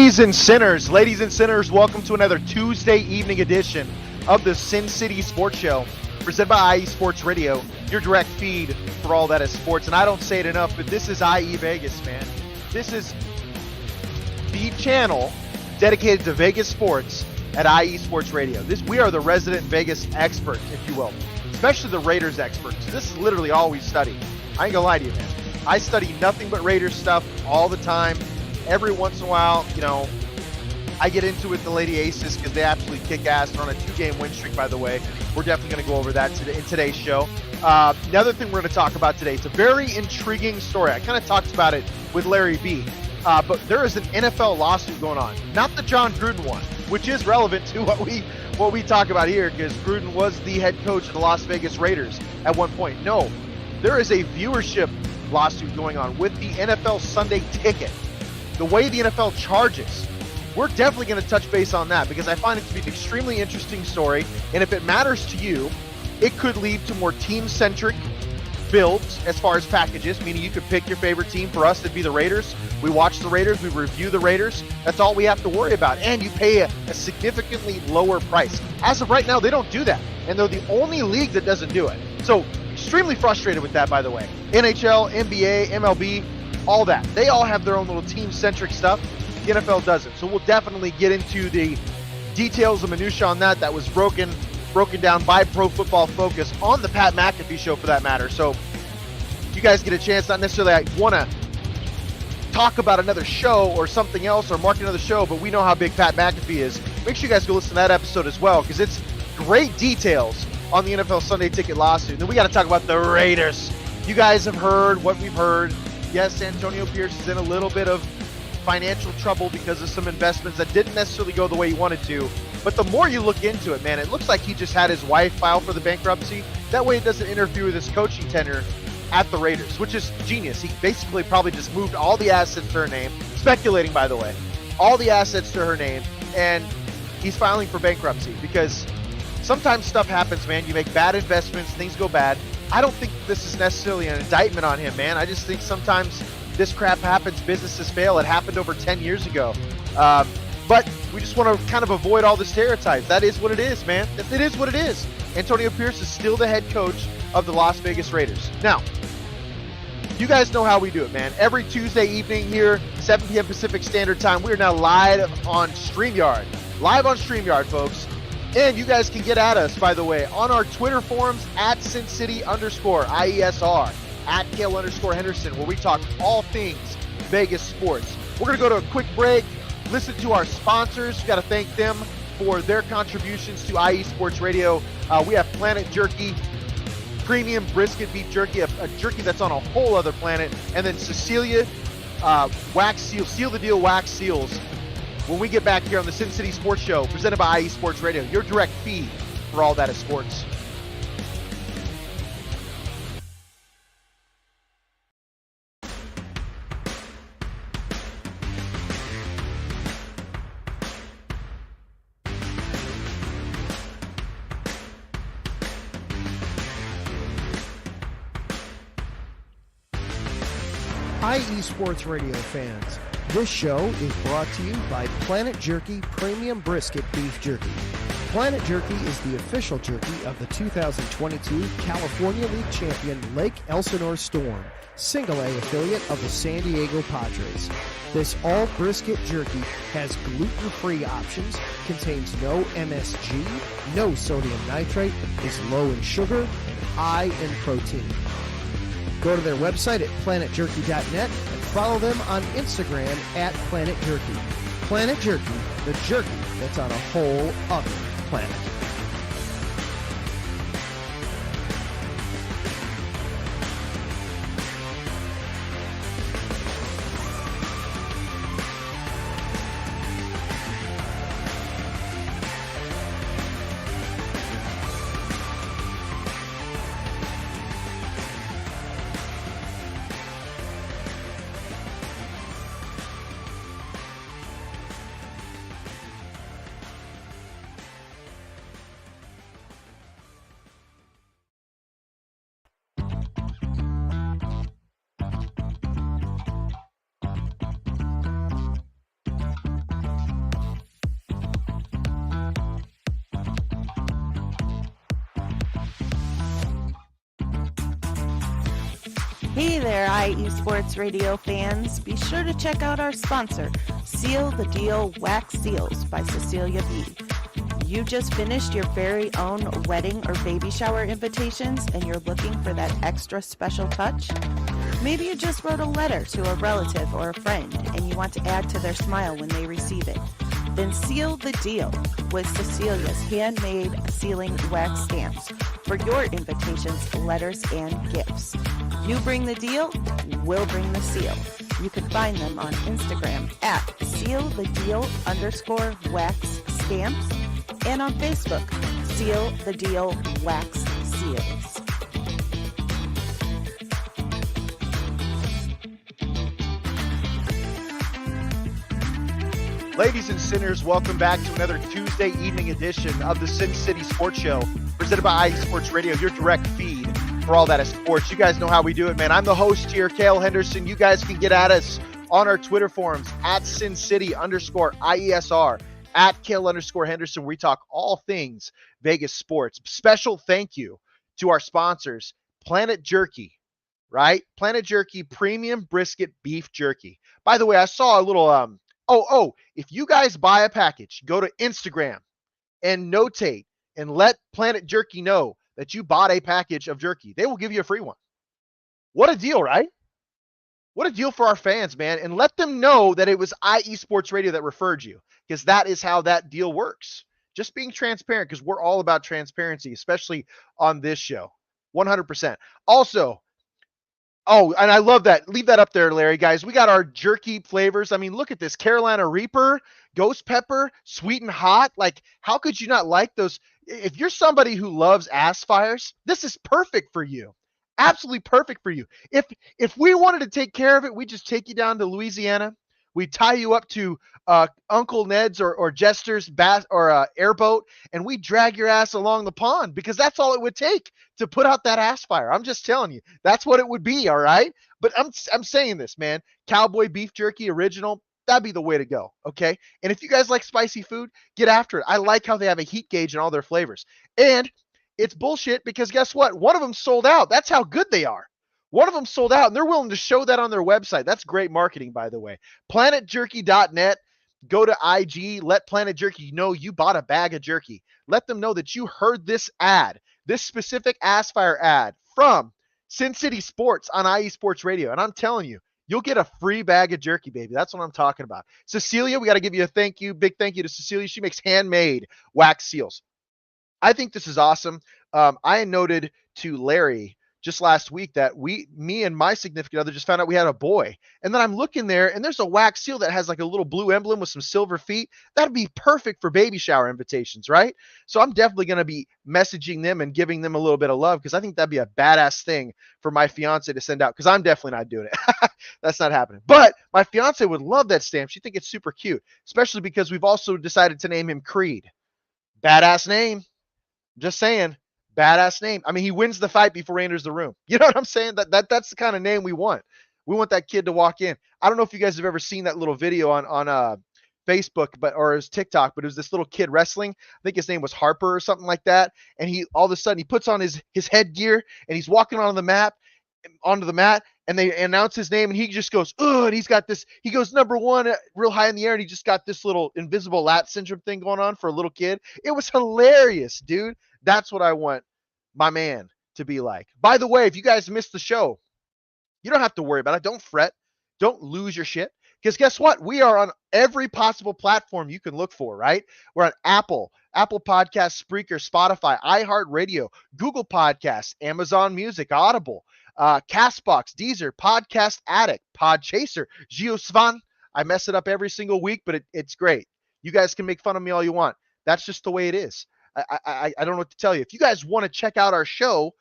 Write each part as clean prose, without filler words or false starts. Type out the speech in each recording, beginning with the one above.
Ladies and sinners, welcome to another Tuesday evening edition of the Sin City Sports Show, presented by IE Sports Radio, your direct feed for all that is sports. And I don't say it enough, but this is IE Vegas, man. This is the channel dedicated to Vegas sports at IE Sports Radio. We are the resident Vegas experts, if you will, especially the Raiders experts. This is literally all we study. I ain't gonna lie to you, man. I study nothing but Raiders stuff all the time. Every once in a while, I get into it with the Lady Aces because they absolutely kick ass. They're on a 2-game win streak, by the way. We're definitely going to go over that in today's show. Another thing we're going to talk about today, it's a very intriguing story. I kind of talked about it with Larry B. But there is an NFL lawsuit going on. Not the John Gruden one, which is relevant to what we talk about here, because Gruden was the head coach of the Las Vegas Raiders at one point. No, there is a viewership lawsuit going on with the NFL Sunday Ticket. The way the NFL charges, we're definitely going to touch base on that because I find it to be an extremely interesting story. And if it matters to you, it could lead to more team-centric builds as far as packages, meaning you could pick your favorite team. For us, it'd be the Raiders. We watch the Raiders. We review the Raiders. That's all we have to worry about. And you pay a significantly lower price. As of right now, they don't do that. And they're the only league that doesn't do it. So extremely frustrated with that, by the way. NHL, NBA, MLB, all that. They all have their own little team-centric stuff. The NFL doesn't. So we'll definitely get into the details and minutia on that. That was broken down by Pro Football Focus on the Pat McAfee show, for that matter. So if you guys get a chance, not necessarily I want to talk about another show or something else or mark another show, but we know how big Pat McAfee is. Make sure you guys go listen to that episode as well, because it's great details on the NFL Sunday Ticket lawsuit. And then we got to talk about the Raiders. You guys have heard what we've heard. Yes, Antonio Pierce is in a little bit of financial trouble because of some investments that didn't necessarily go the way he wanted to. But the more you look into it, man, it looks like he just had his wife file for the bankruptcy. That way it doesn't interfere with his coaching tenure at the Raiders, which is genius. He basically probably just moved all the assets to her name, speculating, by the way, all the assets to her name, and he's filing for bankruptcy because sometimes stuff happens, man. You make bad investments, things go bad. I don't think this is necessarily an indictment on him, man. I just think sometimes this crap happens. Businesses fail. It happened over 10 years ago. But we just want to kind of avoid all the stereotypes. That is what it is, man. It is what it is. Antonio Pierce is still the head coach of the Las Vegas Raiders. Now, you guys know how we do it, man. Every Tuesday evening here, 7 p.m. Pacific Standard Time, we are now live on StreamYard. Live on StreamYard, folks. And you guys can get at us, by the way, on our Twitter forums at SinCity_IESR, at Kayle Henderson, where we talk all things Vegas sports. We're going to go to a quick break, listen to our sponsors. We got to thank them for their contributions to IE Sports Radio. We have Planet Jerky, premium brisket beef jerky, a jerky that's on a whole other planet. And then Cecilia, wax seal, seal the deal wax seals. When we get back here on the Sin City Sports Show, presented by IE Sports Radio, your direct feed for all that is sports. IE Sports Radio fans, this show is brought to you by Planet Jerky Premium Brisket Beef Jerky. Planet Jerky is the official jerky of the 2022 California League champion Lake Elsinore Storm, single-A affiliate of the San Diego Padres. This all-brisket jerky has gluten-free options, contains no MSG, no sodium nitrate, is low in sugar, and high in protein. Go to their website at planetjerky.net and follow them on Instagram at Planet Jerky. Planet Jerky, the jerky that's on a whole other planet. Hey there, IE Sports Radio fans. Be sure to check out our sponsor, Seal the Deal Wax Seals by Cecilia B. You just finished your very own wedding or baby shower invitations and you're looking for that extra special touch? Maybe you just wrote a letter to a relative or a friend and you want to add to their smile when they receive it. Then seal the deal with Cecilia's handmade sealing wax stamps for your invitations, letters, and gifts. You bring the deal, we'll bring the seal. You can find them on Instagram at sealthedeal_wax stamps and on Facebook, Seal the Deal Wax Seals. Ladies and sinners, welcome back to another Tuesday evening edition of the Sin City Sports Show, presented by IE Sports Radio, your direct feed for all that is sports. You guys know how we do it, man. I'm the host here, Kayle Henderson. You guys can get at us on our Twitter forums at SinCity_IESR, at Kayle_Henderson. We talk all things Vegas sports. Special thank you to our sponsors, Planet Jerky, right? Planet Jerky Premium Brisket Beef Jerky. By the way, I saw a little if you guys buy a package, go to Instagram and notate and let Planet Jerky know that you bought a package of jerky. They will give you a free one. What a deal, right? What a deal for our fans, man. And let them know that it was IE Sports Radio that referred you, because that is how that deal works. Just being transparent, because we're all about transparency, especially on this show. 100%. Also, and I love that. Leave that up there, Larry, guys. We got our jerky flavors. I mean, look at this. Carolina Reaper, Ghost Pepper, Sweet and Hot. Like, how could you not like those? If you're somebody who loves ass fires, this is perfect for you. Absolutely perfect for you. If we wanted to take care of it, we just take you down to Louisiana. We tie you up to Uncle Ned's or Jester's bass or airboat, and we drag your ass along the pond, because that's all it would take to put out that ass fire. I'm just telling you, that's what it would be. All right. But I'm saying this, man. Cowboy beef jerky original, that'd be the way to go. Okay. And if you guys like spicy food, get after it. I like how they have a heat gauge in all their flavors. And it's bullshit, because guess what? One of them sold out. That's how good they are. One of them sold out, and they're willing to show that on their website. That's great marketing, by the way. PlanetJerky.net. Go to IG. Let Planet Jerky know you bought a bag of jerky. Let them know that you heard this ad, this specific ass fire ad from Sin City Sports on IE Sports Radio. And I'm telling you, you'll get a free bag of jerky, baby. That's what I'm talking about. Cecilia, we got to give you a thank you. Big thank you to Cecilia. She makes handmade wax seals. I think this is awesome. I noted to Larry just last week that me and my significant other just found out we had a boy. And then I'm looking there, and there's a wax seal that has like a little blue emblem with some silver feet. That'd be perfect for baby shower invitations, right? So I'm definitely going to be messaging them and giving them a little bit of love, because I think that'd be a badass thing for my fiance to send out, because I'm definitely not doing it. That's not happening. But my fiance would love that stamp. She'd think it's super cute, especially because we've also decided to name him Creed. Badass name. Just saying. Badass name. I mean, he wins the fight before he enters the room. You know what I'm saying? That's the kind of name we want. We want that kid to walk in. I don't know if you guys have ever seen that little video on Facebook, or his TikTok, but it was this little kid wrestling. I think his name was Harper or something like that. And he all of a sudden he puts on his headgear and he's walking onto the mat, and they announce his name, and he just goes, "Ugh," and he's got this. He goes number one real high in the air, and he just got this little invisible lat syndrome thing going on for a little kid. It was hilarious, dude. That's what I want my man to be like. By the way, if you guys missed the show, you don't have to worry about it. Don't fret. Don't lose your shit. Because guess what? We are on every possible platform you can look for, right? We're on Apple Podcasts, Spreaker, Spotify, iHeartRadio, Google Podcasts, Amazon Music, Audible, Castbox, Deezer, Podcast Addict, Podchaser, JioSaavn. I mess it up every single week, but it's great. You guys can make fun of me all you want. That's just the way it is. I don't know what to tell you. If you guys want to check out our show,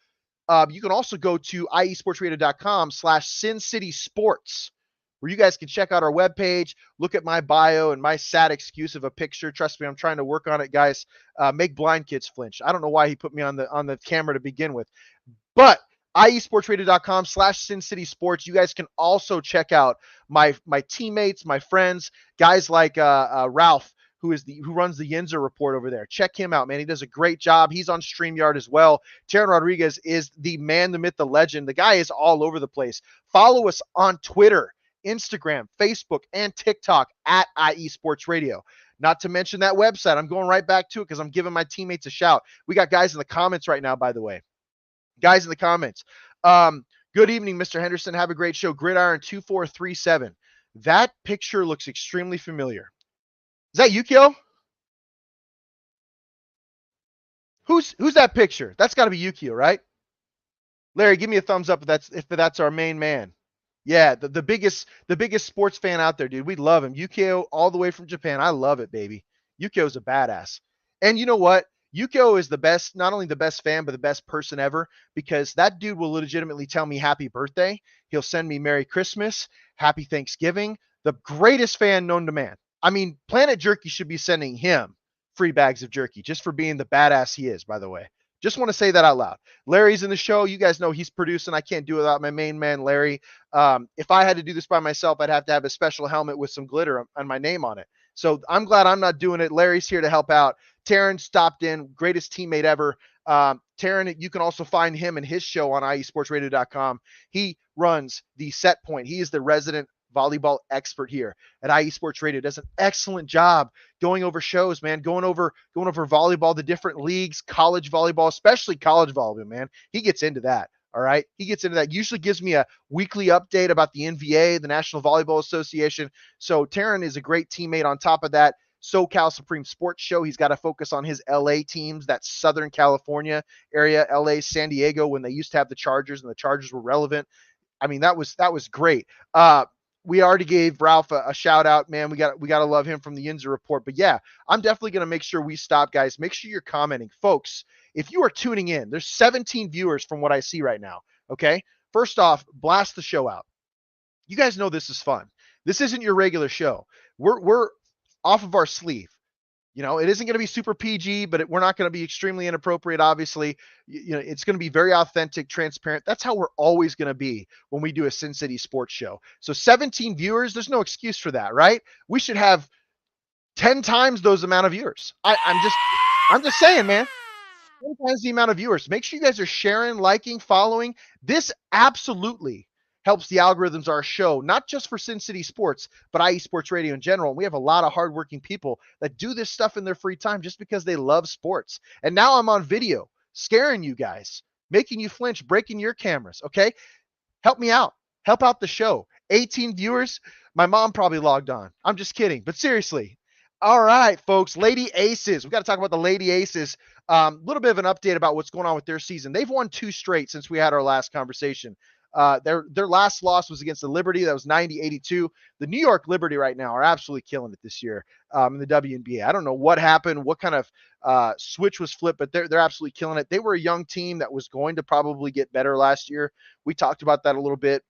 you can also go to iesportsradio.com/SinCitySports, where you guys can check out our webpage, look at my bio and my sad excuse of a picture. Trust me, I'm trying to work on it, guys. Make blind kids flinch. I don't know why he put me on the camera to begin with. But iesportsradio.com/SinCitySports. You guys can also check out my teammates, my friends, guys like Ralph who runs the Yinzer Report over there. Check him out, man. He does a great job. He's on StreamYard as well. Taryn Rodriguez is the man, the myth, the legend. The guy is all over the place. Follow us on Twitter, Instagram, Facebook, and TikTok at IE Sports Radio. Not to mention that website. I'm going right back to it because I'm giving my teammates a shout. We got guys in the comments right now, by the way. Guys in the comments. Good evening, Mr. Henderson. Have a great show. Gridiron 2437. That picture looks extremely familiar. Is that Yukio? Who's that picture? That's got to be Yukio, right? Larry, give me a thumbs up if that's our main man. Yeah, the biggest sports fan out there, dude. We love him. Yukio all the way from Japan. I love it, baby. Yukio's a badass. And you know what? Yukio is the best, not only the best fan, but the best person ever, because that dude will legitimately tell me happy birthday. He'll send me Merry Christmas, Happy Thanksgiving. The greatest fan known to man. I mean, Planet Jerky should be sending him free bags of jerky just for being the badass he is, by the way. Just want to say that out loud. Larry's in the show. You guys know he's producing. I can't do it without my main man, Larry. If I had to do this by myself, I'd have to have a special helmet with some glitter on my name on it. So I'm glad I'm not doing it. Larry's here to help out. Taryn stopped in, greatest teammate ever. Taryn, you can also find him and his show on iesportsradio.com. He runs the Set Point. He is the resident volleyball expert here at IE Sports Radio. Does an excellent job going over shows, man, going over volleyball, the different leagues, college volleyball, especially college volleyball, man. He gets into that. All right. He gets into that. Usually gives me a weekly update about the NVA, the National Volleyball Association. So Taryn is a great teammate. On top of that, SoCal Supreme Sports Show. He's got to focus on his LA teams, that Southern California area, LA, San Diego, when they used to have the Chargers and the Chargers were relevant. I mean, that was great. We already gave Ralph a shout out, man. We got to love him from the Yinzer Report. But yeah, I'm definitely going to make sure we stop, guys. Make sure you're commenting. Folks, if you are tuning in, there's 17 viewers from what I see right now. Okay. First off, blast the show out. You guys know this is fun. This isn't your regular show. We're off of our sleeve. You know, it isn't going to be super PG, but we're not going to be extremely inappropriate, obviously. You know, it's going to be very authentic, transparent. That's how we're always going to be when we do a Sin City sports show. So 17 viewers, there's no excuse for that, right? We should have 10 times those amount of viewers. I'm just saying, man. 10 times the amount of viewers. Make sure you guys are sharing, liking, following. This absolutely helps the algorithms of our show, not just for Sin City Sports, but IE Sports Radio in general. And we have a lot of hardworking people that do this stuff in their free time just because they love sports. And now I'm on video, scaring you guys, making you flinch, breaking your cameras, okay? Help me out. Help out the show. 18 viewers. My mom probably logged on. I'm just kidding. But seriously. All right, folks. Lady Aces. We got to talk about the Lady Aces. A little bit of an update about what's going on with their season. They've won 2 straight since we had our last conversation. Their last loss was against the Liberty. That was 90-82. The New York Liberty right now are absolutely killing it this year in the WNBA. I don't know what happened, what kind of switch was flipped, but they're absolutely killing it. They were a young team that was going to probably get better last year. We talked about that a little bit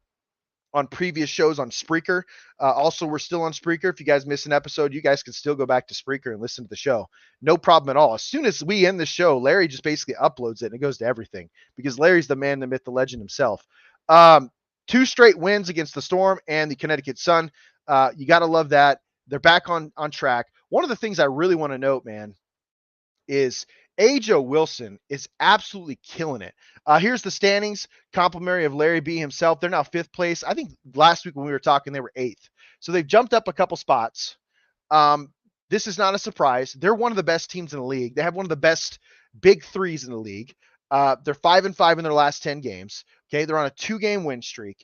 on previous shows on Spreaker. Also, we're still on Spreaker. If you guys miss an episode, you guys can still go back to Spreaker and listen to the show. No problem at all. As soon as we end the show, Larry just basically uploads it and it goes to everything because Larry's the man, the myth, the legend himself. 2 straight wins against the Storm and the Connecticut Sun. You got to love that. They're back on track. One of the things I really want to note, man, is Ajo Wilson is absolutely killing it. Here's the standings, complimentary of Larry B himself. They're now 5th place. I think last week when we were talking, they were 8th. So they've jumped up a couple spots. This is not a surprise. They're one of the best teams in the league. They have one of the best big threes in the league. They're 5-5 in their last 10 games. Okay. They're on a 2-game win streak.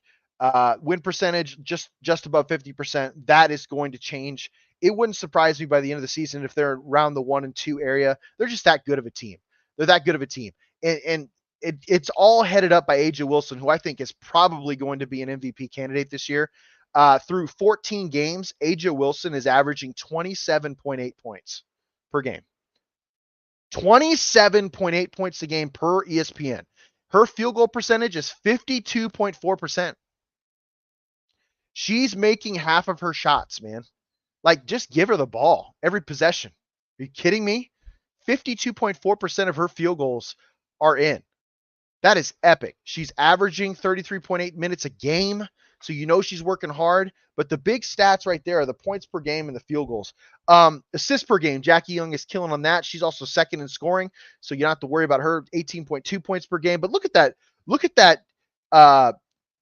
Win percentage just above 50%. That is going to change. It wouldn't surprise me by the end of the season if they're around the 1 and 2 area. They're just that good of a team. They're that good of a team. And it's all headed up by Ajo Wilson, who I think is probably going to be an MVP candidate this year. Through 14 games, Ajo Wilson is averaging 27.8 points per game. 27.8 points a game per ESPN. Her field goal percentage is 52.4%. She's making half of her shots, man. Like, just give her the ball every possession. Are you kidding me? 52.4% of her field goals are in. That is epic. She's averaging 33.8 minutes a game. So she's working hard. But the big stats right there are the points per game and the field goals. Assists per game, Jackie Young is killing on that. She's also second in scoring, so you don't have to worry about her. 18.2 points per game. But look at that. Look at that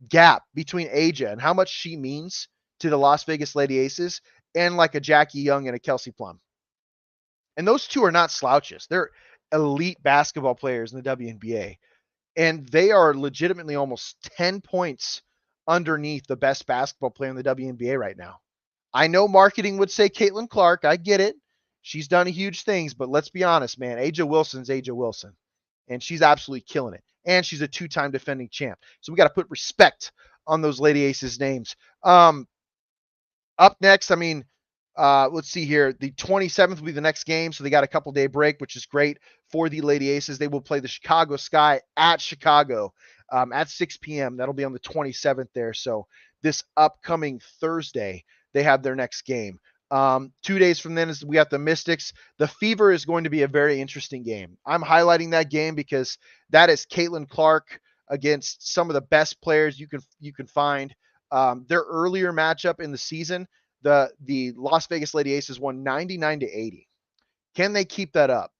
gap between Aja and how much she means to the Las Vegas Lady Aces and like a Jackie Young and a Kelsey Plum. And those two are not slouches. They're elite basketball players in the WNBA. And they are legitimately almost 10 points underneath the best basketball player in the WNBA right now. I know marketing would say Caitlin Clark. I get it. She's done huge things, but let's be honest, man. Aja Wilson's Aja Wilson, and she's absolutely killing it. And she's a two-time defending champ. So we got to put respect on those Lady Aces names. Up next, let's see here. The 27th will be the next game, so they got a couple-day break, which is great for the Lady Aces. They will play the Chicago Sky at Chicago at 6 p.m. That'll be on the 27th there. So this upcoming Thursday, they have their next game. 2 days from then we got the Mystics. The Fever is going to be a very interesting game. I'm highlighting that game because that is Caitlin Clark against some of the best players you can find. Their earlier matchup in the season, the Las Vegas Lady Aces won 99-80. Can they keep that up?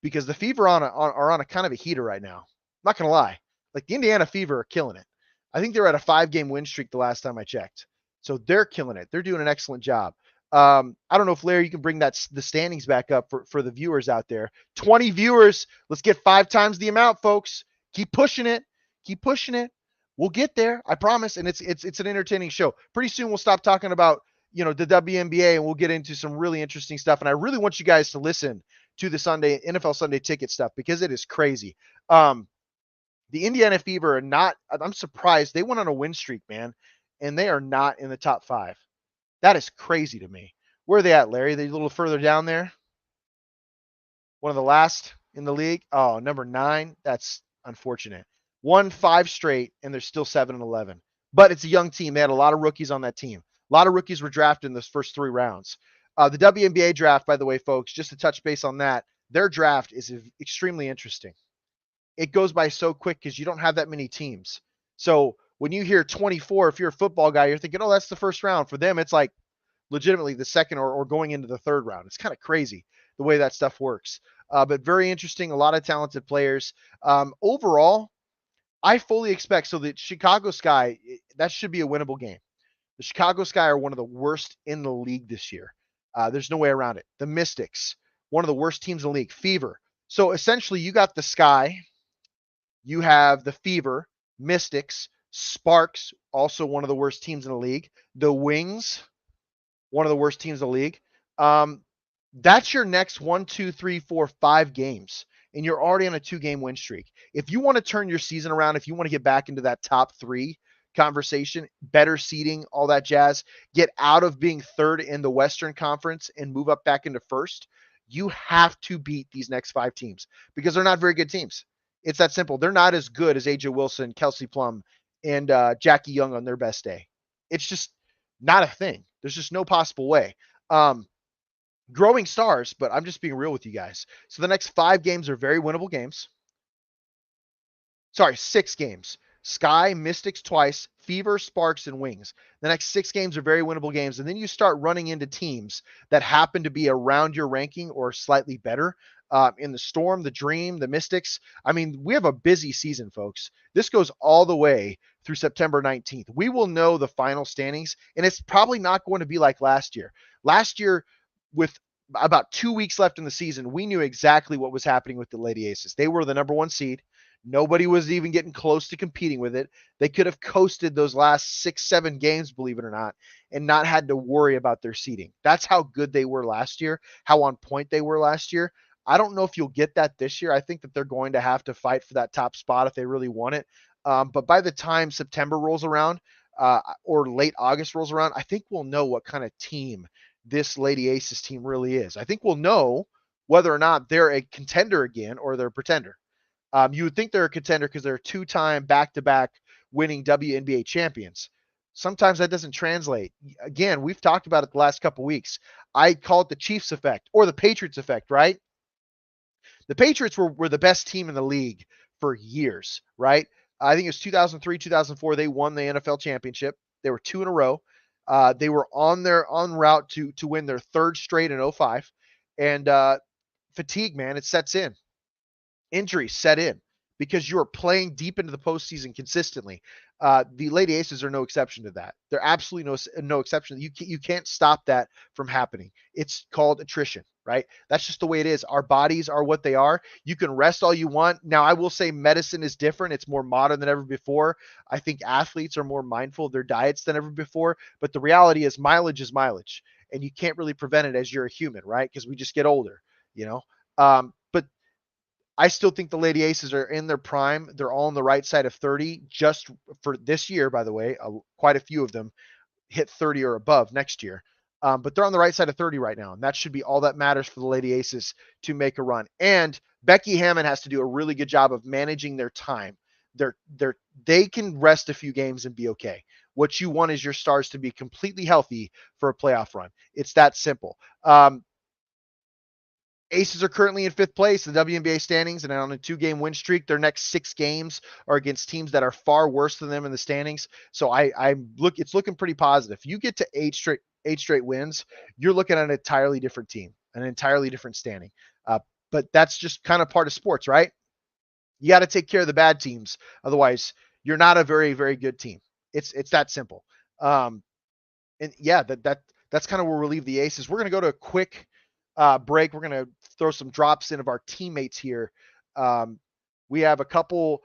Because the Fever are on a kind of a heater right now. I'm not gonna lie. Like the Indiana Fever are killing it. I think they're at a 5-game win streak the last time I checked. So they're killing it. They're doing an excellent job. I don't know if Larry, you can bring the standings back up for the viewers out there. 20 viewers. Let's get 5 times the amount, folks. Keep pushing it. Keep pushing it. We'll get there, I promise. And it's an entertaining show. Pretty soon we'll stop talking about the WNBA and we'll get into some really interesting stuff. And I really want you guys to listen to the NFL Sunday Ticket stuff because it is crazy. The Indiana Fever are not. I'm surprised they went on a win streak, man, and they are not in the top 5. That is crazy to me. Where are they at, Larry? They a little further down there. One of the last in the league. Oh, number 9. That's unfortunate. Won 5 straight, and they're still 7-11. But it's a young team. They had a lot of rookies on that team. A lot of rookies were drafted in those first 3 rounds. The WNBA draft, by the way, folks, just to touch base on that, their draft is extremely interesting. It goes by so quick because you don't have that many teams. So when you hear 24, if you're a football guy, you're thinking, oh, that's the first round. For them, it's like legitimately the second or going into the 3rd round. It's kind of crazy the way that stuff works. But very interesting. A lot of talented players. Overall, I fully expect, so the Chicago Sky, that should be a winnable game. The Chicago Sky are one of the worst in the league this year. There's no way around it. The Mystics, one of the worst teams in the league. Fever. So essentially you got the Sky, you have the Fever, Mystics, Sparks, also one of the worst teams in the league. The Wings, one of the worst teams in the league. That's your next 1, 2, 3, 4, 5 games. And you're already on a 2-game win streak. If you want to turn your season around, if you want to get back into that top 3 conversation, better seeding, all that jazz, get out of being 3rd in the Western Conference and move up back into 1st, you have to beat these next 5 teams because they're not very good teams. It's that simple. They're not as good as Aja Wilson, Kelsey Plum, and Jackie Young on their best day. It's just not a thing. There's just no possible way. Growing stars, but I'm just being real with you guys. So the next 5 games are very winnable games. Sorry, 6 games. Sky, Mystics twice, Fever, Sparks, and Wings. The next 6 games are very winnable games. And then you start running into teams that happen to be around your ranking or slightly better. In the Storm, the Dream, the Mystics. I mean, we have a busy season, folks. This goes all the way through September 19th. We will know the final standings, and it's probably not going to be like last year. Last year, with about 2 weeks left in the season, we knew exactly what was happening with the Lady Aces. They were the number 1 seed. Nobody was even getting close to competing with it. They could have coasted those last 6, 7 games, believe it or not, and not had to worry about their seeding. That's how good they were last year, how on point they were last year. I don't know if you'll get that this year. I think that they're going to have to fight for that top spot if they really want it. But by the time September rolls around or late August rolls around, I think we'll know what kind of team this Lady Aces team really is. I think we'll know whether or not they're a contender again or they're a pretender. You would think they're a contender because they're 2-time back-to-back winning WNBA champions. Sometimes that doesn't translate. Again, we've talked about it the last couple weeks. I call it the Chiefs effect or the Patriots effect, right? The Patriots were the best team in the league for years, right? I think it was 2003, 2004. They won the NFL championship. They were 2 in a row. They were on route to win their 3rd straight in 05. And fatigue, man, it sets in. Injuries set in because you are playing deep into the postseason consistently. The Lady Aces are no exception to that. They're absolutely no exception. You can't stop that from happening. It's called attrition, right? That's just the way it is. Our bodies are what they are. You can rest all you want. Now, I will say medicine is different. It's more modern than ever before. I think athletes are more mindful of their diets than ever before. But the reality is mileage, and you can't really prevent it as you're a human, right? Because we just get older, you know. But I still think the Lady Aces are in their prime. They're all on the right side of 30 just for this year, by the way. Quite a few of them hit 30 or above next year. But they're on the right side of 30 right now. And that should be all that matters for the Lady Aces to make a run. And Becky Hammond has to do a really good job of managing their time. They can rest a few games and be okay. What you want is your stars to be completely healthy for a playoff run. It's that simple. Aces are currently in 5th place in the WNBA standings and on a 2-game win streak. Their next 6 games are against teams that are far worse than them in the standings. So it's looking pretty positive. If you get to 8 straight wins, you're looking at an entirely different team, an entirely different standing. But that's just kind of part of sports, right? You got to take care of the bad teams. Otherwise, you're not a very, very good team. It's that simple. And yeah, that's kind of where we'll leave the Aces. We're going to go to a quick break. We're going to throw some drops in of our teammates here. We have a couple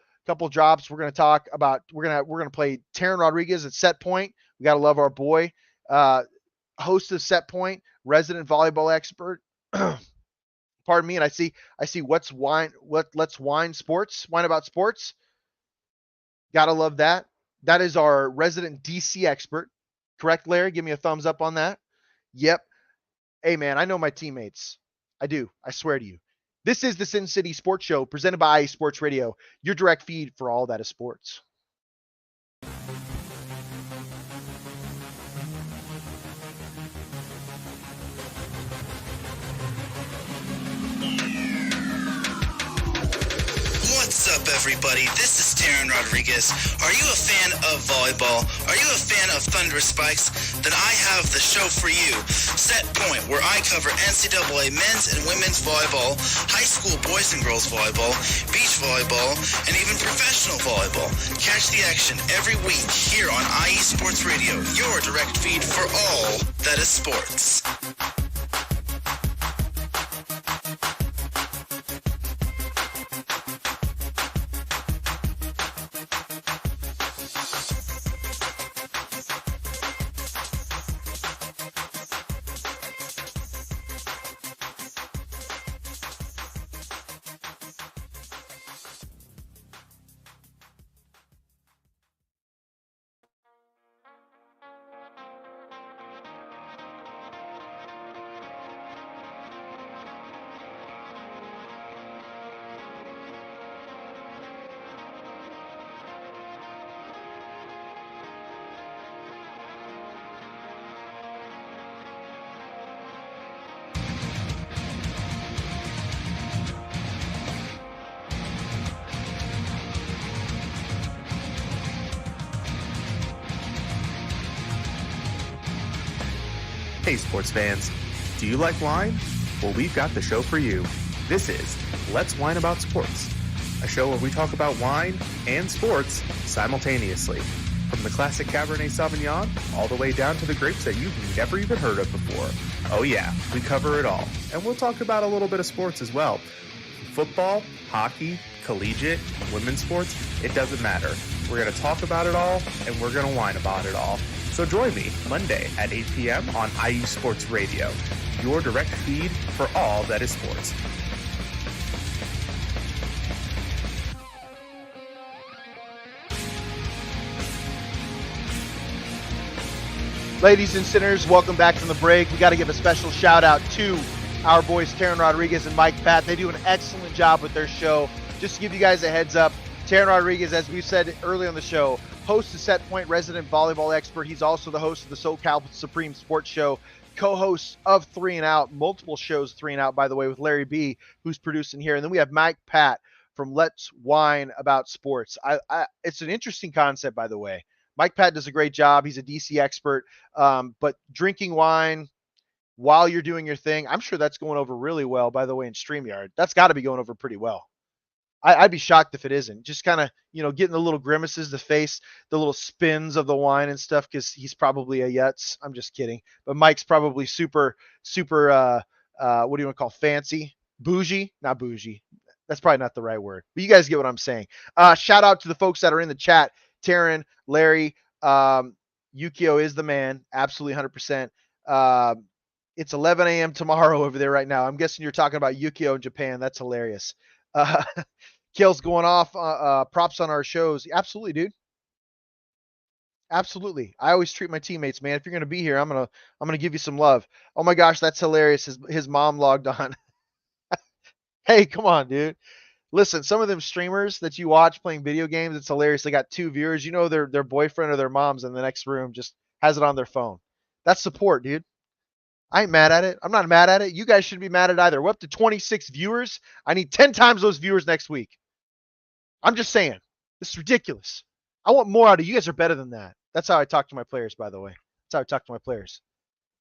drops. We're going to talk about, we're going to play Taryn Rodriguez at set point. We got to love our boy, host of Set Point, resident volleyball expert. Pardon me. And I see Let's Wine Sports, Wine About Sports. Got to love that. That is our resident DC expert. Correct, Larry? Give me a thumbs up on that. Yep. Hey, man, I know my teammates. I do. I swear to you. This is the Sin City Sports Show presented by IE Sports Radio, your direct feed for all that is sports. What's up, everybody? This is Taryn Rodriguez. Are you a fan of volleyball? Are you a fan of thunderous spikes? Then I have the show for you. Set Point, where I cover NCAA men's and women's volleyball, high school boys and girls volleyball, beach volleyball, and even professional volleyball. Catch the action every week here on IE Sports Radio, your direct feed for all that is sports. Hey sports fans, do you like wine? Well, we've got the show for you. This is Let's Wine About Sports, a show where we talk about wine and sports simultaneously. From the classic Cabernet Sauvignon all the way down to the grapes that you've never even heard of before. Oh yeah, we cover it all. And we'll talk about a little bit of sports as well. Football, hockey, collegiate, women's sports, it doesn't matter. We're going to talk about it all, and we're going to whine about it all. So join me Monday at 8 p.m. on IU Sports Radio, your direct feed for all that is sports. Ladies and sinners, welcome back from the break. We got to give a special shout out to our boys Taryn Rodriguez and Mike Pat. They do an excellent job with their show. Just to give you guys a heads up, Taryn Rodriguez, as we said earlier on the show, host of Set Point, resident volleyball expert. He's also the host of the SoCal Supreme Sports Show, co-host of 3 and Out, multiple shows 3 and Out, by the way, with Larry B, who's producing here. And then we have Mike Pat, from Let's Whine About Sports. It's an interesting concept, by the way. Mike Pat does a great job. He's a DC expert. But drinking wine while you're doing your thing, I'm sure that's going over really well, by the way, in StreamYard. That's got to be going over pretty well. I'd be shocked if it isn't. Just kind of, getting the little grimaces, the face, the little spins of the wine and stuff, because he's probably a Yutz. I'm just kidding. But Mike's probably super, super, what do you want to call fancy? Bougie? Not bougie. That's probably not the right word. But you guys get what I'm saying. Shout out to the folks that are in the chat. Taryn, Larry, Yukio is the man. Absolutely 100%. It's 11 a.m. tomorrow over there right now. I'm guessing you're talking about Yukio in Japan. That's hilarious. Kale's going off, props on our shows. Absolutely, dude. Absolutely. I always treat my teammates, man. If you're going to be here, I'm going to give you some love. Oh my gosh, that's hilarious. His mom logged on. Hey, come on, dude. Listen, some of them streamers that you watch playing video games, it's hilarious. They got 2 viewers. Their boyfriend or their mom's in the next room just has it on their phone. That's support, dude. I ain't mad at it. I'm not mad at it. You guys shouldn't be mad at it either. We're up to 26 viewers. I need 10 times those viewers next week. I'm just saying. This is ridiculous. I want more out of you. You guys are better than that. That's how I talk to my players, by the way. That's how I talk to my players.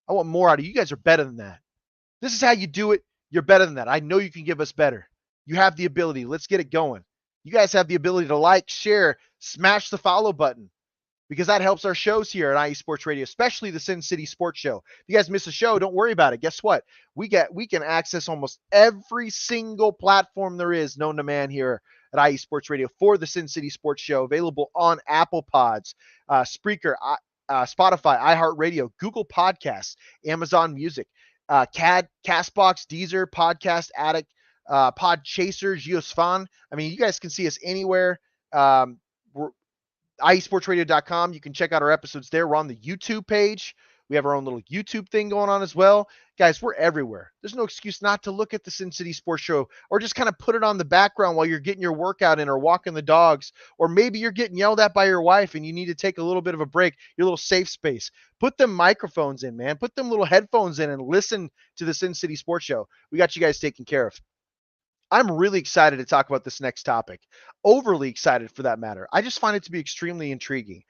I want more out of you. You guys are better than that. This is how you do it. You're better than that. I know you can give us better. You have the ability. Let's get it going. You guys have the ability to like, share, smash the follow button, because that helps our shows here at IE Sports Radio, especially the Sin City Sports Show. If you guys miss a show, don't worry about it. Guess what? We can access almost every single platform there is known to man here at IE Sports Radio for the Sin City Sports Show, available on Apple Pods, Spreaker, Spotify, iHeartRadio, Google Podcasts, Amazon Music, Castbox, Deezer, Podcast Addict, Podchaser, Geospan. I mean, you guys can see us anywhere. We're IESportsRadio.com. You can check out our episodes there. We're on the YouTube page. We have our own little YouTube thing going on as well. Guys, we're everywhere. There's no excuse not to look at the Sin City Sports Show, or just kind of put it on the background while you're getting your workout in or walking the dogs, or maybe you're getting yelled at by your wife and you need to take a little bit of a break, your little safe space. Put them microphones in, man. Put them little headphones in and listen to the Sin City Sports Show. We got you guys taken care of. I'm really excited to talk about this next topic. Overly excited, for that matter. I just find it to be extremely intriguing.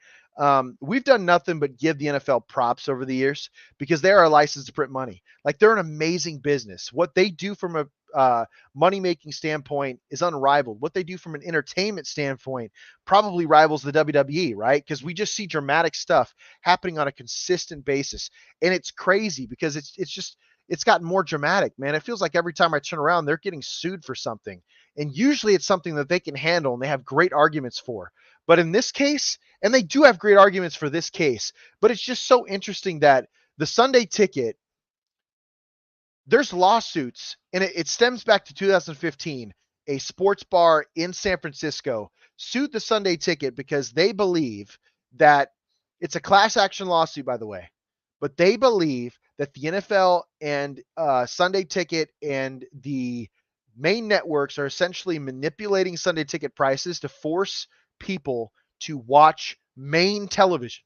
We've done nothing but give the NFL props over the years, because they are a license to print money. Like, they're an amazing business. What they do from a money-making standpoint is unrivaled. What they do from an entertainment standpoint probably rivals the WWE, right? Because we just see dramatic stuff happening on a consistent basis. And it's crazy because it's gotten more dramatic, man. It feels like every time I turn around, they're getting sued for something. And usually it's something that they can handle and they have great arguments for. But in this case, and they do have great arguments for this case, but it's just so interesting that the Sunday Ticket, there's lawsuits, and it stems back to 2015. A sports bar in San Francisco sued the Sunday Ticket because they believe that it's a class action lawsuit, by the way, but they believe that the NFL and Sunday Ticket and the main networks are essentially manipulating Sunday Ticket prices to force people to watch main television.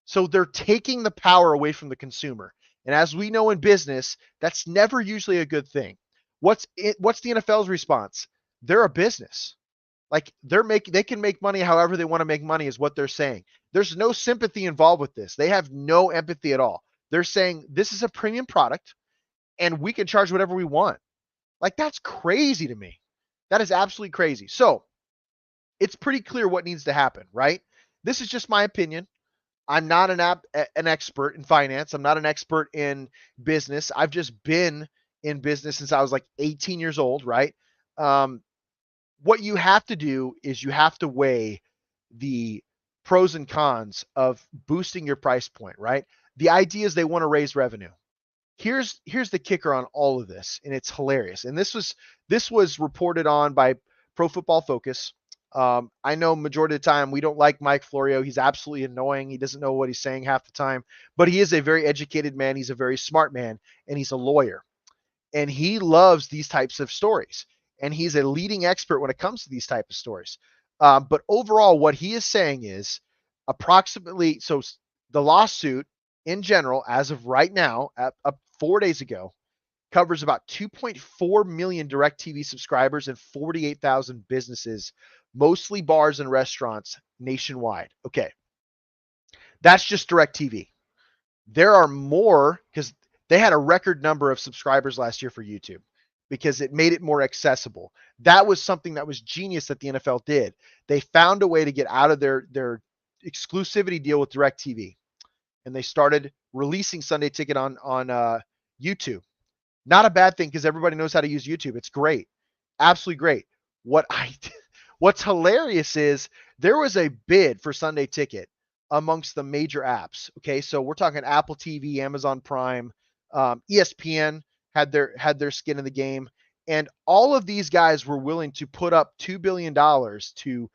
So they're taking the power away from the consumer. And as we know in business, that's never usually a good thing. What's the NFL's response? They're a business. Like, they can make money however they want to make money, is what they're saying. There's no sympathy involved with this. They have no empathy at all. They're saying this is a premium product and we can charge whatever we want. Like, that's crazy to me. That is absolutely crazy. So it's pretty clear what needs to happen, right? This is just my opinion. I'm not an expert in finance. I'm not an expert in business. I've just been in business since I was like 18 years old, right? What you have to do is you have to weigh the pros and cons of boosting your price point, right? The idea is they want to raise revenue. Here's the kicker on all of this, and it's hilarious. And this was reported on by Pro Football Focus. I know majority of the time we don't like Mike Florio. He's absolutely annoying. He doesn't know what he's saying half the time, but he is a very educated man. He's a very smart man, and he's a lawyer. And he loves these types of stories. And he's a leading expert when it comes to these type of stories. But overall, what he is saying is approximately, so the lawsuit in general, as of right now, up 4 days ago, covers about 2.4 million DirecTV subscribers and 48,000 businesses, mostly bars and restaurants nationwide. Okay. That's just DirecTV. There are more because they had a record number of subscribers last year for YouTube because it made it more accessible. That was something that was genius that the NFL did. They found a way to get out of their exclusivity deal with DirecTV, and they started releasing Sunday Ticket on YouTube. Not a bad thing because everybody knows how to use YouTube. It's great. Absolutely great. What's hilarious is there was a bid for Sunday Ticket amongst the major apps. Okay, so we're talking Apple TV, Amazon Prime, ESPN had their skin in the game, and all of these guys were willing to put up $2 billion to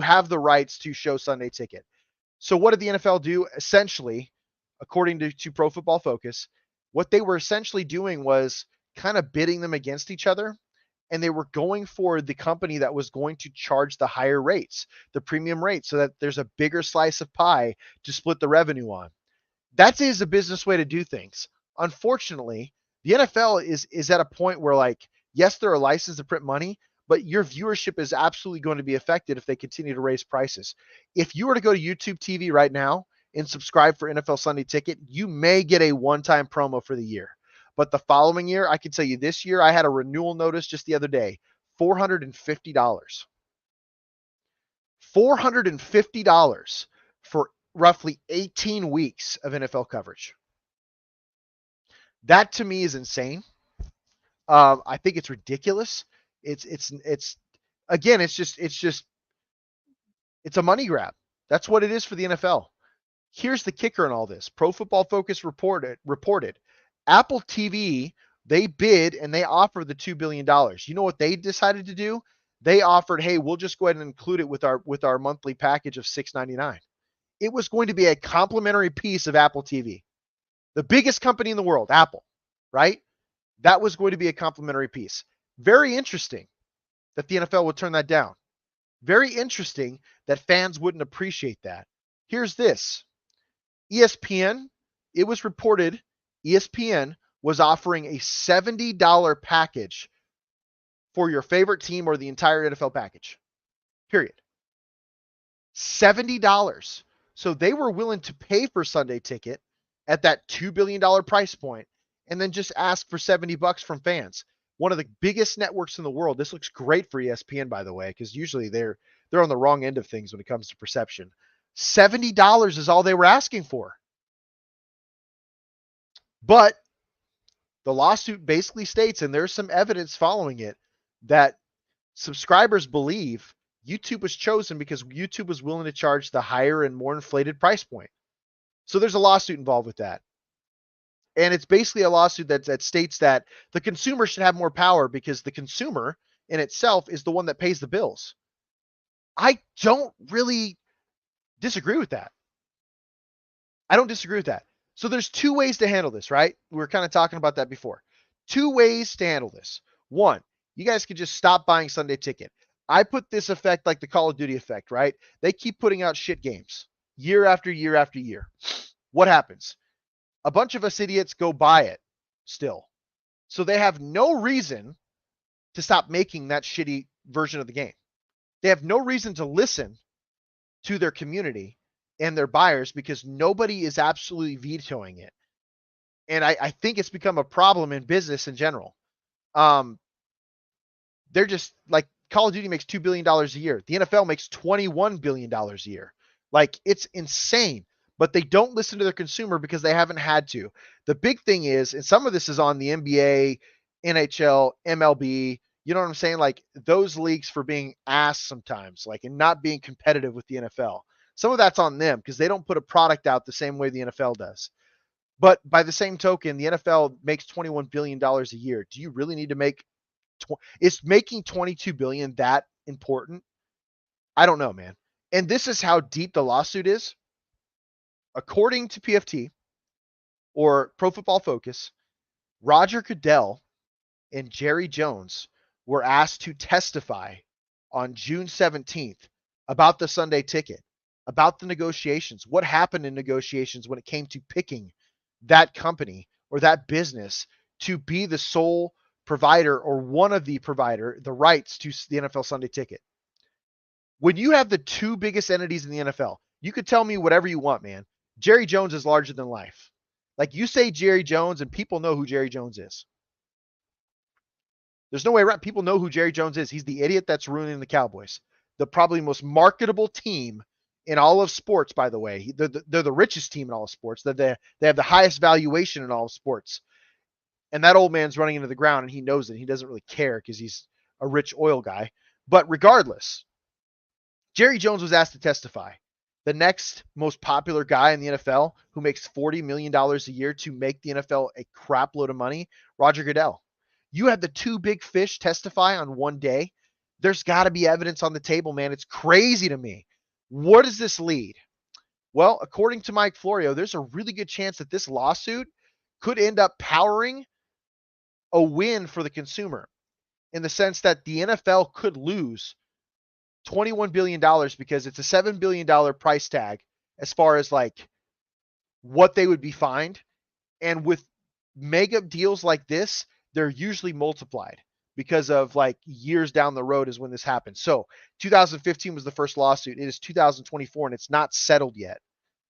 have the rights to show Sunday Ticket. So what did the NFL do? Essentially, according to Pro Football Focus, what they were essentially doing was kind of bidding them against each other. And they were going for the company that was going to charge the higher rates, the premium rates, so that there's a bigger slice of pie to split the revenue on. That is a business way to do things. Unfortunately, the NFL is at a point where, like, yes, they're a license to print money, but your viewership is absolutely going to be affected if they continue to raise prices. If you were to go to YouTube TV right now and subscribe for NFL Sunday Ticket, you may get a one-time promo for the year. But the following year, I can tell you this year, I had a renewal notice just the other day, $450. $450 for roughly 18 weeks of NFL coverage. That to me is insane. I think it's ridiculous. It's a money grab. That's what it is for the NFL. Here's the kicker in all this. Pro Football Focus reported Apple TV, they bid and they offered the $2 billion. You know what they decided to do? They offered, hey, we'll just go ahead and include it with our monthly package of $6.99. It was going to be a complimentary piece of Apple TV. The biggest company in the world, Apple, right? That was going to be a complimentary piece. Very interesting that the NFL would turn that down. Very interesting that fans wouldn't appreciate that. Here's this. ESPN, it was reported ESPN was offering a $70 package for your favorite team or the entire NFL package. Period. $70. So they were willing to pay for Sunday Ticket at that $2 billion price point and then just ask for $70 from fans. One of the biggest networks in the world. This looks great for ESPN, by the way, because usually they're on the wrong end of things when it comes to perception. $70 is all they were asking for. But the lawsuit basically states, and there's some evidence following it, that subscribers believe YouTube was chosen because YouTube was willing to charge the higher and more inflated price point. So there's a lawsuit involved with that. And it's basically a lawsuit that states that the consumer should have more power because the consumer in itself is the one that pays the bills. I don't really disagree with that. I don't disagree with that. So there's two ways to handle this, right? We were kind of talking about that before. Two ways to handle this. One, you guys could just stop buying Sunday Ticket. I put this effect like the Call of Duty effect, right? They keep putting out shit games year after year after year. What happens? A bunch of us idiots go buy it still. So they have no reason to stop making that shitty version of the game. They have no reason to listen to their community and their buyers because nobody is absolutely vetoing it. And I think it's become a problem in business in general. They're just like Call of Duty makes $2 billion a year. The NFL makes $21 billion a year. Like, it's insane, but they don't listen to their consumer because they haven't had to. The big thing is, and some of this is on the NBA, NHL, MLB, you know what I'm saying? Like, those leagues for being ass sometimes, like, and not being competitive with the NFL. Some of that's on them because they don't put a product out the same way the NFL does. But by the same token, the NFL makes $21 billion a year. Do you really need to make is making $22 billion that important? I don't know, man. And this is how deep the lawsuit is. According to PFT or Pro Football Focus, Roger Goodell and Jerry Jones were asked to testify on June 17th about the Sunday Ticket, about the negotiations, what happened in negotiations when it came to picking that company or that business to be the sole provider or one of the provider, the rights to the NFL Sunday Ticket. When you have the two biggest entities in the NFL, you could tell me whatever you want, man. Jerry Jones is larger than life. Like, you say Jerry Jones and people know who Jerry Jones is. There's no way around. People know who Jerry Jones is. He's the idiot that's ruining the Cowboys. The probably most marketable team in all of sports, by the way. They're the richest team in all of sports. They have the highest valuation in all of sports. And that old man's running into the ground, and he knows it. He doesn't really care because he's a rich oil guy. But regardless, Jerry Jones was asked to testify. The next most popular guy in the NFL who makes $40 million a year to make the NFL a crap load of money, Roger Goodell. You had the two big fish testify on one day. There's got to be evidence on the table, man. It's crazy to me. Where does this lead? Well, according to Mike Florio, there's a really good chance that this lawsuit could end up powering a win for the consumer, in the sense that the NFL could lose $21 billion because it's a $7 billion price tag as far as like what they would be fined. And with mega deals like this, they're usually multiplied because of like years down the road is when this happens. So 2015 was the first lawsuit. It is 2024 and it's not settled yet.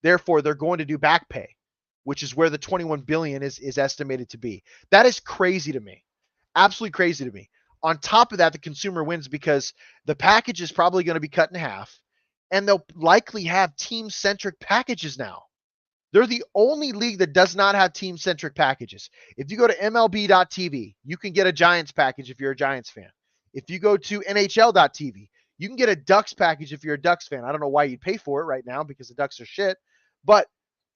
Therefore, they're going to do back pay, which is where the 21 billion is estimated to be. That is crazy to me. Absolutely crazy to me. On top of that, the consumer wins because the package is probably going to be cut in half, and they'll likely have team-centric packages now. They're the only league that does not have team-centric packages. If you go to MLB.tv, you can get a Giants package if you're a Giants fan. If you go to NHL.tv, you can get a Ducks package if you're a Ducks fan. I don't know why you'd pay for it right now because the Ducks are shit, but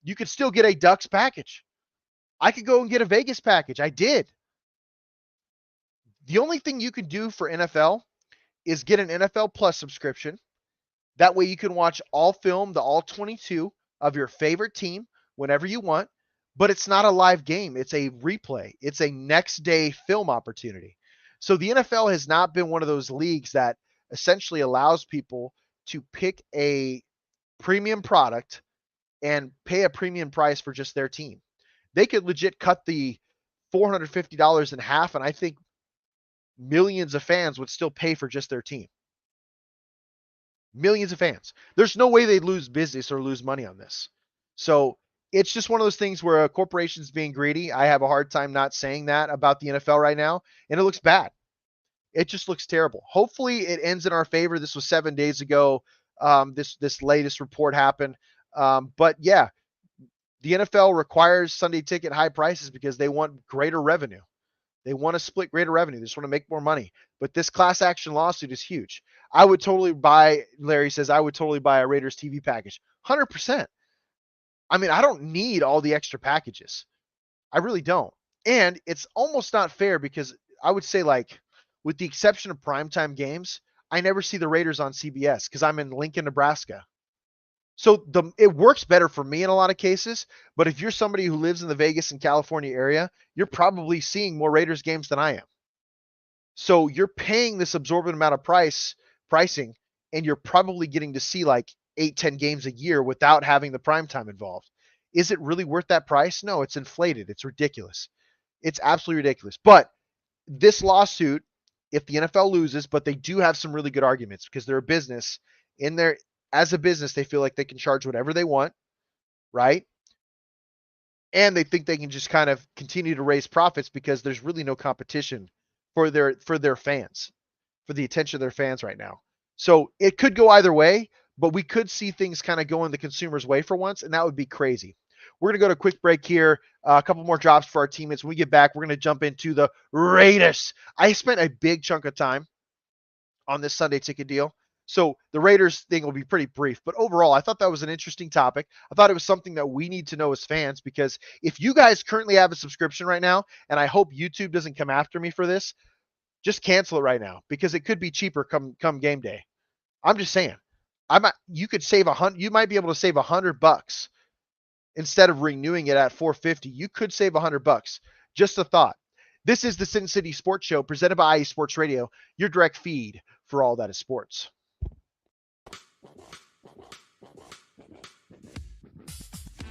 you could still get a Ducks package. I could go and get a Vegas package. I did. The only thing you can do for NFL is get an NFL Plus subscription. That way you can watch all film, the all 22 of your favorite team whenever you want, but it's not a live game. It's a replay. It's a next day film opportunity. So the NFL has not been one of those leagues that essentially allows people to pick a premium product and pay a premium price for just their team. They could legit cut the $450 in half, and I think millions of fans would still pay for just their team. Millions of fans. There's no way they'd lose business or lose money on this. So it's just one of those things where a corporation's being greedy. I have a hard time not saying that about the NFL right now, and it looks bad. It just looks terrible. Hopefully it ends in our favor. This was 7 days ago. This latest report happened. But yeah, the NFL requires Sunday ticket high prices because they want greater revenue. They want to split greater revenue. They just want to make more money. But this class action lawsuit is huge. I would totally buy, Larry says, I would totally buy a Raiders TV package. 100%. I mean, I don't need all the extra packages. I really don't. And it's almost not fair because I would say, like, with the exception of primetime games, I never see the Raiders on CBS because I'm in Lincoln, Nebraska. So it works better for me in a lot of cases, but if you're somebody who lives in the Vegas and California area, you're probably seeing more Raiders games than I am. So you're paying this absorbent amount of pricing, and you're probably getting to see like 8-10 games a year without having the primetime involved. Is it really worth that price? No, it's inflated. It's ridiculous. It's absolutely ridiculous. But this lawsuit, if the NFL loses, but they do have some really good arguments because they're a business in there. As a business, they feel like they can charge whatever they want, right? And they think they can just kind of continue to raise profits because there's really no competition for their fans, for the attention of their fans right now. So it could go either way, but we could see things kind of go in the consumer's way for once, and that would be crazy. We're going to go to a quick break here, a couple more drops for our teammates. When we get back, we're going to jump into the Raiders. I spent a big chunk of time on this Sunday ticket deal. So the Raiders thing will be pretty brief, but overall, I thought that was an interesting topic. I thought it was something that we need to know as fans, because if you guys currently have a subscription right now, and I hope YouTube doesn't come after me for this, just cancel it right now because it could be cheaper come game day. I'm just saying, you could save you might be able to save $100 instead of renewing it at $450. You could save $100. Just a thought. This is the Sin City Sports Show presented by IE Sports Radio, your direct feed for all that is sports.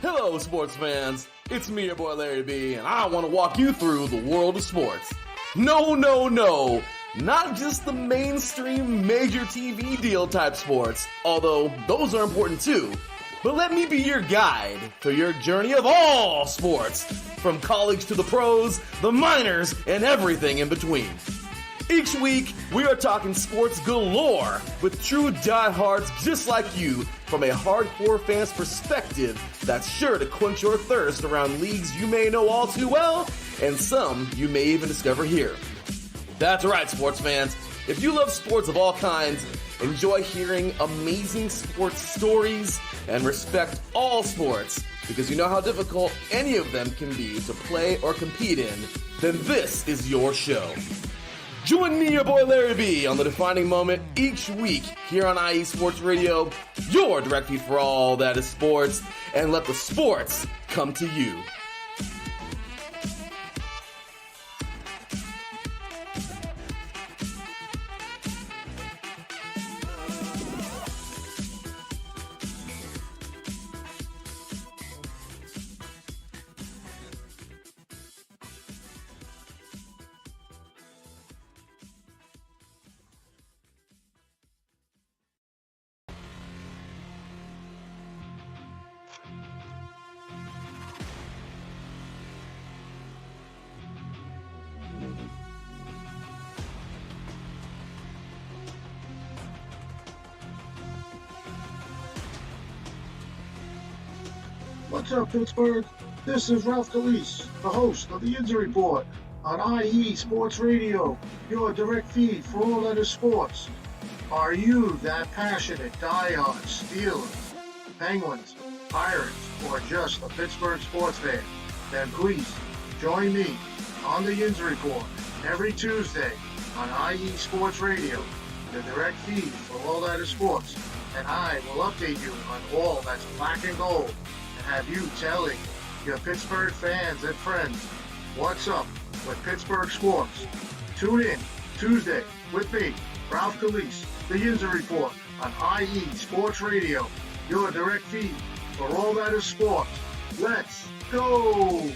Hello, sports fans. It's me, your boy Larry B, and I want to walk you through the world of sports. No, not just the mainstream major TV deal type sports, although those are important too. But let me be your guide through your journey of all sports, from college to the pros, the minors, and everything in between. Each week, we are talking sports galore with true diehards just like you from a hardcore fan's perspective that's sure to quench your thirst around leagues you may know all too well and some you may even discover here. That's right, sports fans. If you love sports of all kinds, enjoy hearing amazing sports stories, and respect all sports because you know how difficult any of them can be to play or compete in, then this is your show. Join me, your boy Larry B, on the defining moment each week here on IE Sports Radio, your direct feed for all that is sports, and let the sports come to you. What's up, Pittsburgh? This is Ralph Calise, the host of the Injury Report on IE Sports Radio, your direct feed for all that is sports. Are you that passionate diehard Steelers, Penguins, Pirates, or just a Pittsburgh sports fan? Then please join me on the Injury Report every Tuesday on IE Sports Radio, the direct feed for all that is sports, and I will update you on all that's black and gold. Have you telling your Pittsburgh fans and friends what's up with Pittsburgh sports. Tune in Tuesday with me, Ralph Calise, the Injury Report on IE Sports Radio, your direct feed for all that is sports. Let's go!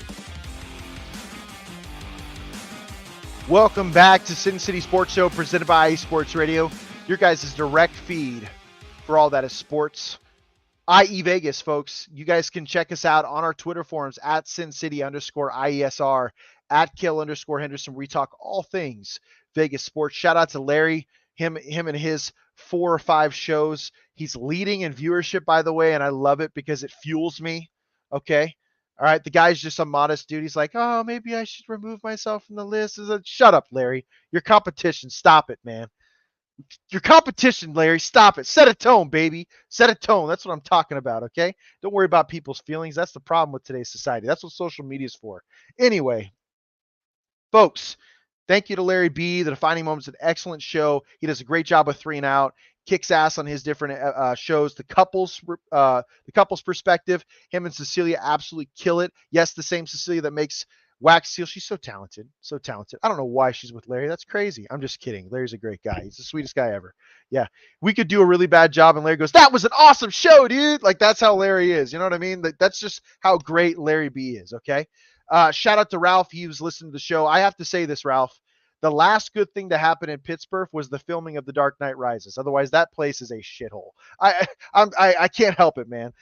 Welcome back to Sin City Sports Show presented by IE Sports Radio, your guys' direct feed for all that is sports. IE Vegas, folks. You guys can check us out on our Twitter forums at SinCity_IESR, at Kayle_Henderson. We talk all things Vegas sports. Shout out to Larry, him and his 4 or 5 shows. He's leading in viewership, by the way, and I love it because it fuels me. Okay. All right. The guy's just a modest dude. He's like, oh, maybe I should remove myself from the list. Shut up, Larry. Your competition. Stop it, man. Your competition, Larry. Stop it. Set a tone, baby. Set a tone. That's what I'm talking about, okay? Don't worry about people's feelings. That's the problem with today's society. That's what social media is for. Anyway, folks, thank you to Larry B. The Defining Moment's an excellent show. He does a great job with 3 and Out. Kicks ass on his different shows. The couples perspective. Him and Cecilia absolutely kill it. Yes, the same Cecilia that makes Wax Seal. She's so talented. So talented. I don't know why she's with Larry. That's crazy. I'm just kidding. Larry's a great guy. He's the sweetest guy ever. Yeah. We could do a really bad job and Larry goes, that was an awesome show, dude. Like, that's how Larry is. You know what I mean? That's just how great Larry B is. Okay. Shout out to Ralph. He was listening to the show. I have to say this, Ralph. The last good thing to happen in Pittsburgh was the filming of The Dark Knight Rises. Otherwise, that place is a shithole. I can't help it, man.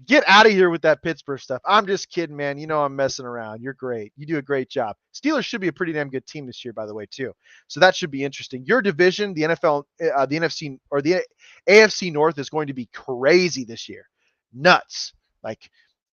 Get out of here with that Pittsburgh stuff. I'm just kidding, man. You know I'm messing around. You're great. You do a great job. Steelers should be a pretty damn good team this year, by the way, too. So that should be interesting. Your division, the NFL, the NFC, or the AFC North is going to be crazy this year. Nuts. Like,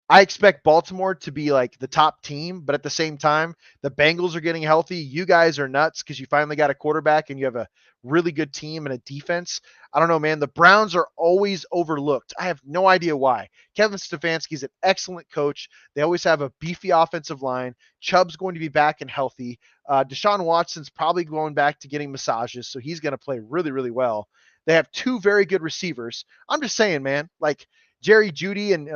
I expect Baltimore to be like the top team, but at the same time, the Bengals are getting healthy. You guys are nuts because you finally got a quarterback and you have a really good team and a defense. I don't know, man. The Browns are always overlooked. I have no idea why. Kevin Stefanski is an excellent coach. They always have a beefy offensive line. Chubb's going to be back and healthy. Deshaun Watson's probably going back to getting massages, so he's going to play really, really well. They have 2 very good receivers. I'm just saying, man, like Jerry Jeudy and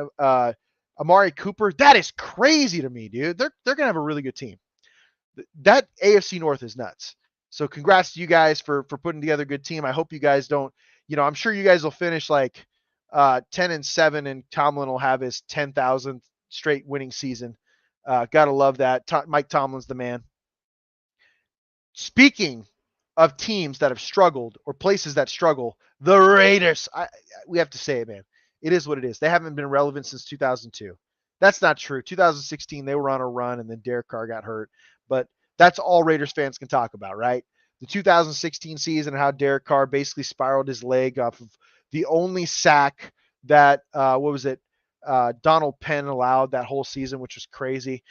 Amari Cooper, that is crazy to me, dude. They're going to have a really good team. That AFC North is nuts. So congrats to you guys for putting together a good team. I hope you guys don't, I'm sure you guys will finish like 10-7 and Tomlin will have his 10,000th straight winning season. Gotta love that. Mike Tomlin's the man. Speaking of teams that have struggled or places that struggle, the Raiders. We have to say it, man. It is what it is. They haven't been relevant since 2002. That's not true. 2016, they were on a run, and then Derek Carr got hurt. But that's all Raiders fans can talk about, right? The 2016 season and how Derek Carr basically spiraled his leg off of the only sack that, Donald Penn allowed that whole season, which was crazy.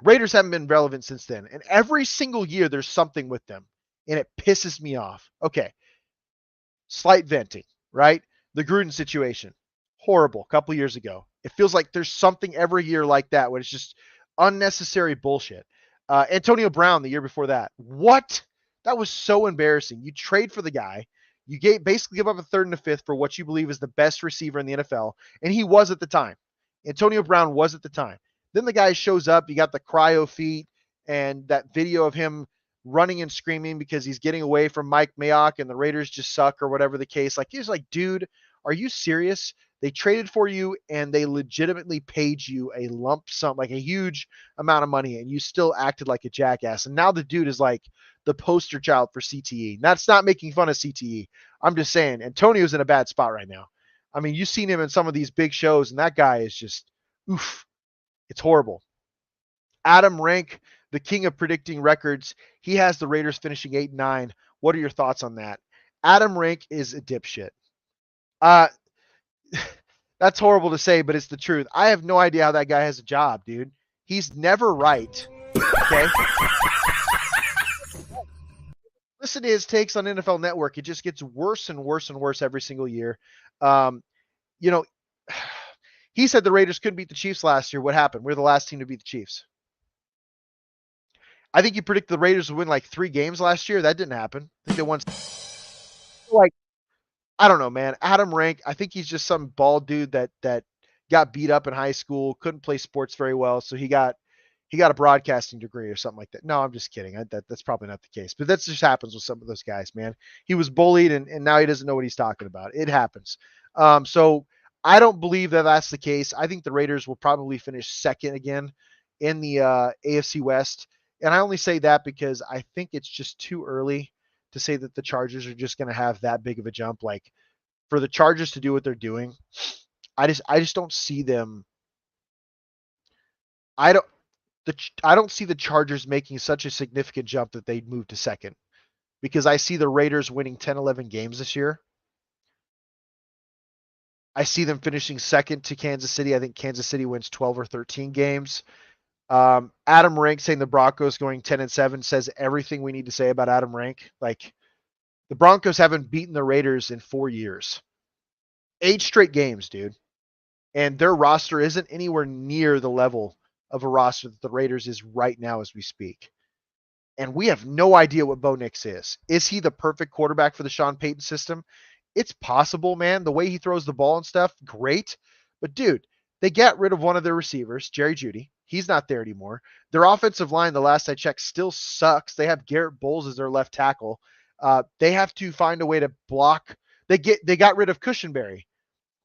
Raiders haven't been relevant since then. And every single year there's something with them. And it pisses me off. Okay. Slight venting, right? The Gruden situation. Horrible. A couple years ago. It feels like there's something every year like that when it's just unnecessary bullshit. Antonio Brown the year before that. What? That was so embarrassing. You trade for the guy. You basically give up a third and a fifth for what you believe is the best receiver in the NFL. And he was at the time. Antonio Brown was at the time. Then the guy shows up. You got the cryo feet and that video of him running and screaming because he's getting away from Mike Mayock and the Raiders just suck or whatever the case. Like, he's like, dude, are you serious? They traded for you and they legitimately paid you a lump sum, like a huge amount of money, and you still acted like a jackass. And now the dude is like the poster child for CTE. That's not making fun of CTE. I'm just saying Antonio's in a bad spot right now. I mean, you've seen him in some of these big shows, and that guy is just, oof. It's horrible. Adam Rank, the king of predicting records, he has the Raiders finishing 8-9. What are your thoughts on that? Adam Rank is a dipshit. That's horrible to say, but it's the truth. I have no idea how that guy has a job, dude. He's never right. Okay? Listen to his takes on NFL Network. It just gets worse and worse and worse every single year. He said the Raiders couldn't beat the Chiefs last year. What happened? We're the last team to beat the Chiefs. I think you predicted the Raiders would win like 3 games last year. That didn't happen. I think they won. I don't know, man. Adam Rank, I think he's just some bald dude that got beat up in high school, couldn't play sports very well, so he got a broadcasting degree or something like that. No, I'm just kidding. That's probably not the case. But that just happens with some of those guys, man. He was bullied, and now he doesn't know what he's talking about. It happens. So I don't believe that that's the case. I think the Raiders will probably finish second again in the AFC West. And I only say that because I think it's just too early to say that the Chargers are just going to have that big of a jump. Like, for the Chargers to do what they're doing, I just don't see them. I don't see the Chargers making such a significant jump that they'd move to second, because I see the Raiders winning 10, 11 games this year. I see them finishing second to Kansas City. I think Kansas City wins 12 or 13 games. Adam Rank saying the Broncos going 10-7 says everything we need to say about Adam Rank. Like, the Broncos haven't beaten the Raiders in 4 years. 8 straight games, dude. And their roster isn't anywhere near the level of a roster that the Raiders is right now as we speak. And we have no idea what Bo Nix is. Is he the perfect quarterback for the Sean Payton system? It's possible, man. The way he throws the ball and stuff, great. But, dude, they got rid of one of their receivers, Jerry Jeudy. He's not there anymore. Their offensive line, the last I checked, still sucks. They have Garrett Bowles as their left tackle. They have to find a way to block. They got rid of Cushenberry,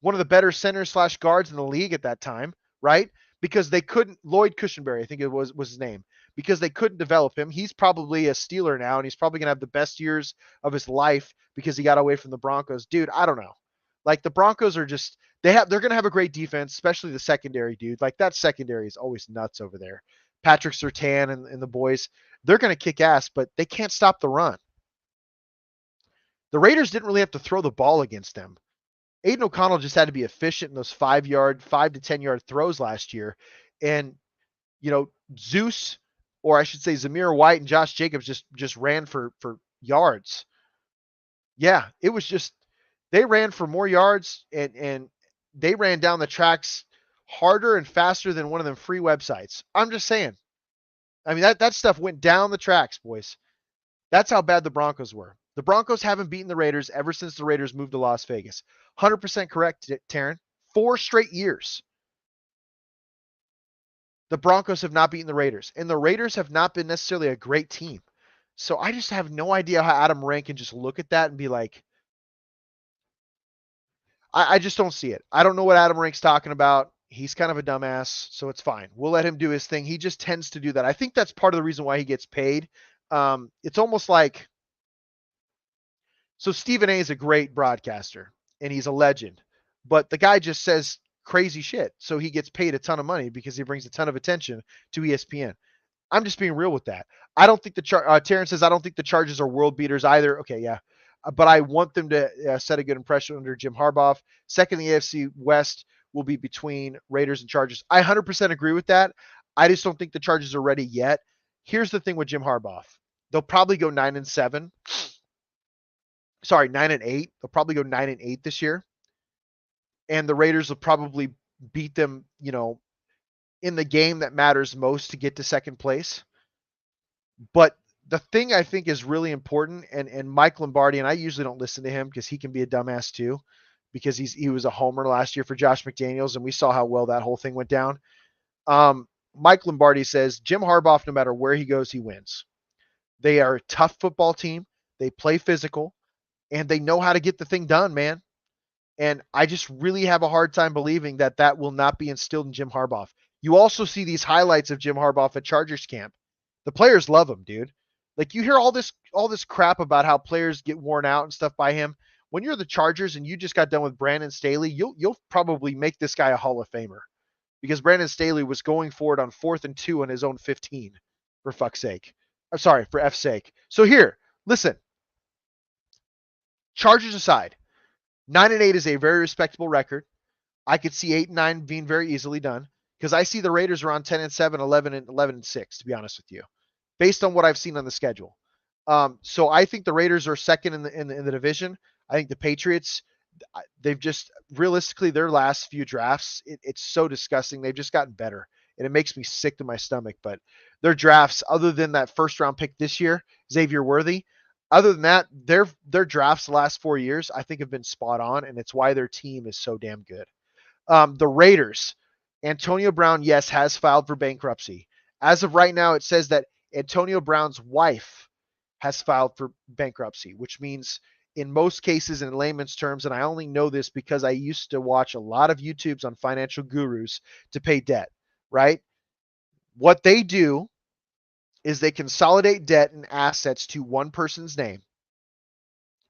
one of the better centers / guards in the league at that time, right? Because they couldn't, Lloyd Cushenberry, I think it was his name, because they couldn't develop him. He's probably a Steeler now, and he's probably going to have the best years of his life because he got away from the Broncos. Dude, I don't know. Like, the Broncos are just, they're going to have a great defense, especially the secondary, dude. Like, that secondary is always nuts over there. Patrick Surtain and the boys, they're going to kick ass, but they can't stop the run. The Raiders didn't really have to throw the ball against them. Aiden O'Connell just had to be efficient in those 5 to 10 yard throws last year. And, Zeus, or I should say Zamir White and Josh Jacobs just ran for yards. Yeah, it was just, they ran for more yards and they ran down the tracks harder and faster than one of them free websites. I'm just saying. I mean, that stuff went down the tracks, boys. That's how bad the Broncos were. The Broncos haven't beaten the Raiders ever since the Raiders moved to Las Vegas. 100% correct, Taryn. 4 straight years. The Broncos have not beaten the Raiders. And the Raiders have not been necessarily a great team. So I just have no idea how Adam Rank can just look at that and be like, I just don't see it. I don't know what Adam Rank's talking about. He's kind of a dumbass, so it's fine. We'll let him do his thing. He just tends to do that. I think that's part of the reason why he gets paid. It's almost like, so Stephen A is a great broadcaster and he's a legend, but the guy just says crazy shit. So he gets paid a ton of money because he brings a ton of attention to ESPN. I'm just being real with that. I don't think Terrence says, I don't think the Chargers are world beaters either. Okay, yeah. But I want them to set a good impression under Jim Harbaugh. Second, the AFC West will be between Raiders and Chargers. I 100% agree with that. I just don't think the Chargers are ready yet. Here's the thing with Jim Harbaugh. They'll probably go 9-7. Sorry, 9-8. They'll probably go 9-8 this year. And the Raiders will probably beat them, in the game that matters most to get to second place. But the thing I think is really important, and Mike Lombardi, and I usually don't listen to him because he can be a dumbass too, because he was a homer last year for Josh McDaniels, and we saw how well that whole thing went down. Mike Lombardi says Jim Harbaugh, no matter where he goes, he wins. They are a tough football team. They play physical, and they know how to get the thing done, man. And I just really have a hard time believing that will not be instilled in Jim Harbaugh. You also see these highlights of Jim Harbaugh at Chargers camp. The players love him, dude. Like, you hear all this crap about how players get worn out and stuff by him. When you're the Chargers and you just got done with Brandon Staley, you'll probably make this guy a Hall of Famer, because Brandon Staley was going for it on 4th and 2 on his own 15, for fuck's sake. I'm sorry, for F's sake. So here, listen. Chargers aside, 9-8 is a very respectable record. I could see 8-9 being very easily done, because I see the Raiders around 10-7, 11-6, to be honest with you, based on what I've seen on the schedule. So I think the Raiders are second in the division. I think the Patriots, they've just, realistically, their last few drafts, it's so disgusting. They've just gotten better, and it makes me sick to my stomach. But their drafts, other than that first round pick this year, Xavier Worthy, other than that, their drafts the last 4 years, I think, have been spot on, and it's why their team is so damn good. The Raiders, Antonio Brown, yes, has filed for bankruptcy. As of right now, it says that Antonio Brown's wife has filed for bankruptcy, which means in most cases, in layman's terms, and I only know this because I used to watch a lot of YouTubes on financial gurus to pay debt, right? What they do is they consolidate debt and assets to one person's name,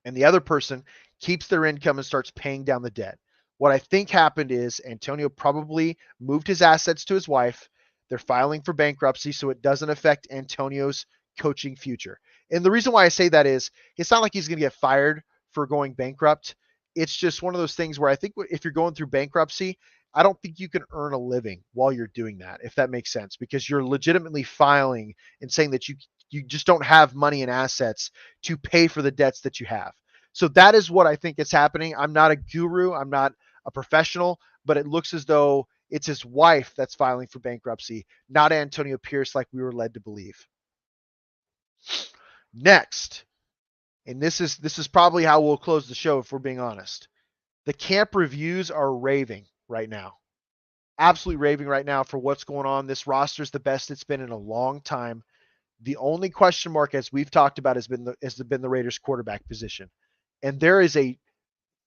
and the other person keeps their income and starts paying down the debt. What I think happened is Antonio probably moved his assets to his wife. They're filing for bankruptcy, so it doesn't affect Antonio's coaching future. And the reason why I say that is it's not like he's going to get fired for going bankrupt. It's just one of those things where I think if you're going through bankruptcy, I don't think you can earn a living while you're doing that, if that makes sense, because you're legitimately filing and saying that you just don't have money and assets to pay for the debts that you have. So that is what I think is happening. I'm not a guru. I'm not a professional, but it looks as though it's his wife that's filing for bankruptcy, not Antonio Pierce like we were led to believe. Next, and this is probably how we'll close the show if we're being honest. The camp reviews are raving right now. Absolutely raving right now for what's going on. This roster is the best it's been in a long time. The only question mark, as we've talked about, has been the Raiders quarterback position. And there is a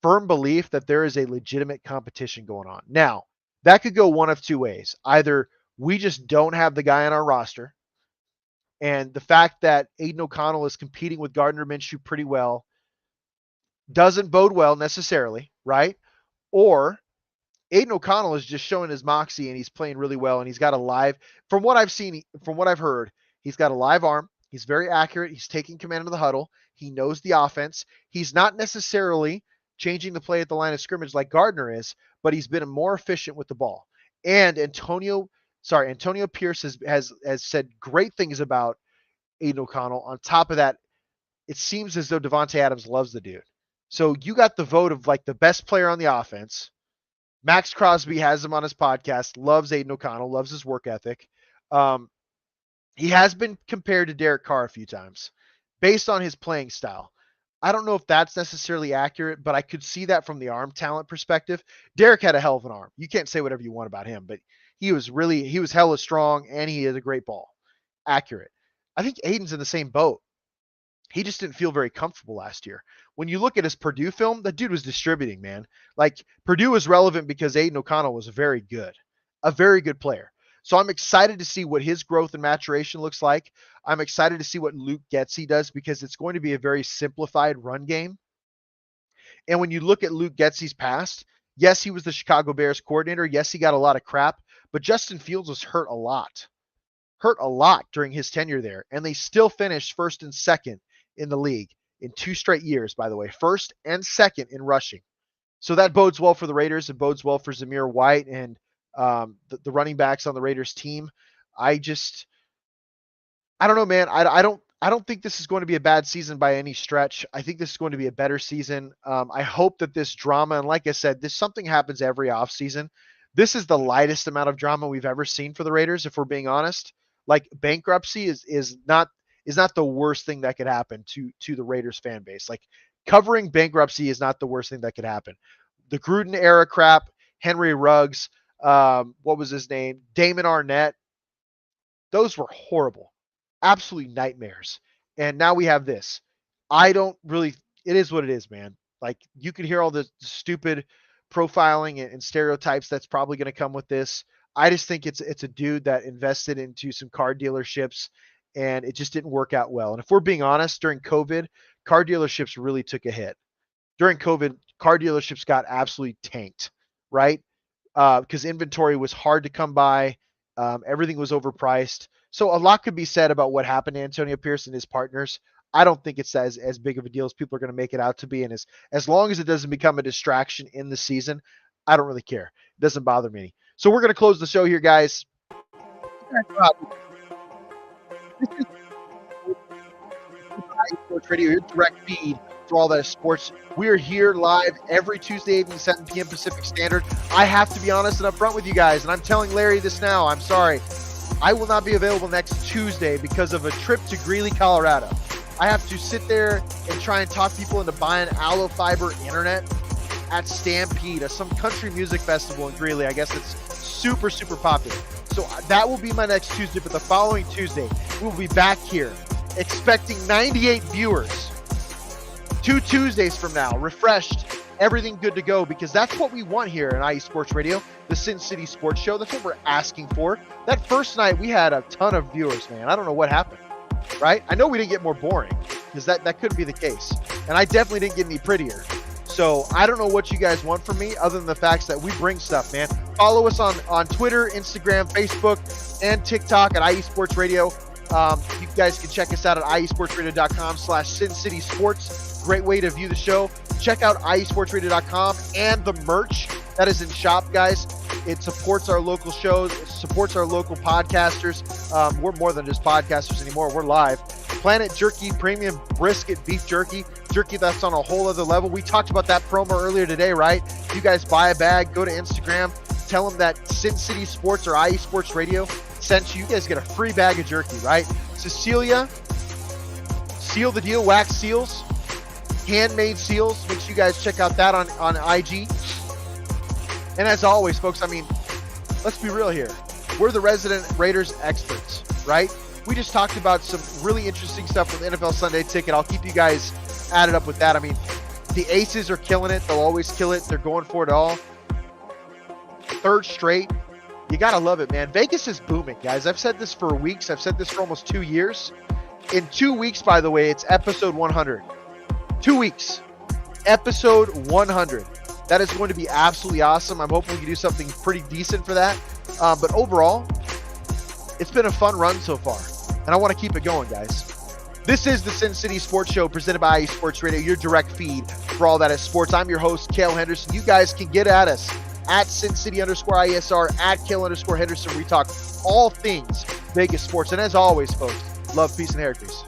firm belief that there is a legitimate competition going on. Now, that could go one of two ways. Either we just don't have the guy on our roster, and the fact that Aiden O'Connell is competing with Gardner Minshew pretty well doesn't bode well necessarily, right? Or Aiden O'Connell is just showing his moxie and he's playing really well, and he's got a live, from what I've seen, from what I've heard, he's got a live arm. He's very accurate. He's taking command of the huddle. He knows the offense. He's not necessarily changing the play at the line of scrimmage like Gardner is, but he's been more efficient with the ball. And Antonio Pierce has said great things about Aiden O'Connell. On top of that, it seems as though Devontae Adams loves the dude. So you got the vote of like the best player on the offense. Max Crosby has him on his podcast, loves Aiden O'Connell, loves his work ethic. He has been compared to Derek Carr a few times based on his playing style. I don't know if that's necessarily accurate, but I could see that from the arm talent perspective. Derek had a hell of an arm. You can't say whatever you want about him, but he was hella strong, and he had a great ball. Accurate. I think Aiden's in the same boat. he just didn't feel very comfortable last year. When you look at his Purdue film, the dude was distributing, man. Like, Purdue was relevant because Aiden O'Connell was very good, a very good player. So I'm excited to see what his growth and maturation looks like. I'm excited to see what Luke Getsy does because it's going to be a very simplified run game. And when you look at Luke Getsy's past, yes, he was the Chicago Bears coordinator. Yes, he got a lot of crap, but Justin Fields was hurt a lot during his tenure there. And they still finished first and second in the league in 2 straight years, by the way, first and second in rushing. So that bodes well for the Raiders. It bodes well for Zamir White and the running backs on the Raiders team. I don't know, man. I don't think this is going to be a bad season by any stretch. I think this is going to be a better season. I hope that this drama, and like I said, something happens every offseason. This is the lightest amount of drama we've ever seen for the Raiders, if we're being honest. Like, bankruptcy is not the worst thing that could happen to the Raiders fan base. Like, covering bankruptcy is not the worst thing that could happen. The Gruden era crap, Henry Ruggs, what was his name? Damon Arnett. Those were horrible. Absolutely nightmares. And now we have this. It is what it is, man. Like, you can hear all the stupid profiling and stereotypes that's probably going to come with this. I just think it's a dude that invested into some car dealerships and it just didn't work out well. And if we're being honest, during COVID, car dealerships really took a hit. During COVID, car dealerships got absolutely tanked, right? Because inventory was hard to come by. Everything was overpriced. So a lot could be said about what happened to Antonio Pierce and his partners. I don't think it's as big of a deal as people are going to make it out to be. And as long as it doesn't become a distraction in the season, I don't really care. It doesn't bother me. So we're going to close the show here, guys. This is Sports Radio, your direct feed for all that is sports. We are here live every Tuesday evening, 7 p.m. Pacific Standard. I have to be honest and upfront with you guys, and I'm telling Larry this now. I'm sorry. I will not be available next Tuesday because of a trip to Greeley, Colorado. I have to sit there and try and talk people into buying aloe fiber internet at Stampede, some country music festival in Greeley. I guess it's super, super popular. So that will be my next Tuesday, but the following Tuesday, we'll be back here expecting 98 viewers. 2 Tuesdays from now, refreshed, everything good to go, because that's what we want here at IE Sports Radio, the Sin City Sports Show. That's what we're asking for. That first night, we had a ton of viewers, man. I don't know what happened, right? I know we didn't get more boring, because that couldn't be the case. And I definitely didn't get any prettier. So I don't know what you guys want from me other than the facts that we bring stuff, man. Follow us on Twitter, Instagram, Facebook, and TikTok at IE Sports Radio. You guys can check us out at iesportsradio.com/Sin City Sports. Great way to view the show. Check out iesportsradio.com and the merch that is in shop, guys. It supports our local shows. It supports our local podcasters. We're more than just podcasters anymore. We're live. Planet Jerky Premium Brisket Beef Jerky. Jerky that's on a whole other level. We talked about that promo earlier today, right? You guys buy a bag, go to Instagram, tell them that Sin City Sports or IE Sports Radio sent you. You guys get a free bag of jerky, right? Cecilia, Seal the Deal, Wax Seals, handmade seals. Make sure you guys check out that on IG. And as always, folks, I mean, let's be real here. We're the resident Raiders experts, right? We just talked about some really interesting stuff with NFL Sunday Ticket. I'll keep you guys added up with that. I mean, the Aces are killing it. They'll always kill it. They're going for it all. Third straight. You got to love it, man. Vegas is booming, guys. I've said this for weeks. I've said this for almost 2 years. In 2 weeks, by the way, it's episode 100. 2 weeks. Episode 100. That is going to be absolutely awesome. I'm hoping we can do something pretty decent for that. But overall, it's been a fun run so far. And I want to keep it going, guys. This is the Sin City Sports Show presented by IE Sports Radio, your direct feed for all that is sports. I'm your host, Kayle Henderson. You guys can get at us at SinCity_ISR, at Kayle_Henderson. We talk all things Vegas sports. And as always, folks, love, peace, and hair grease.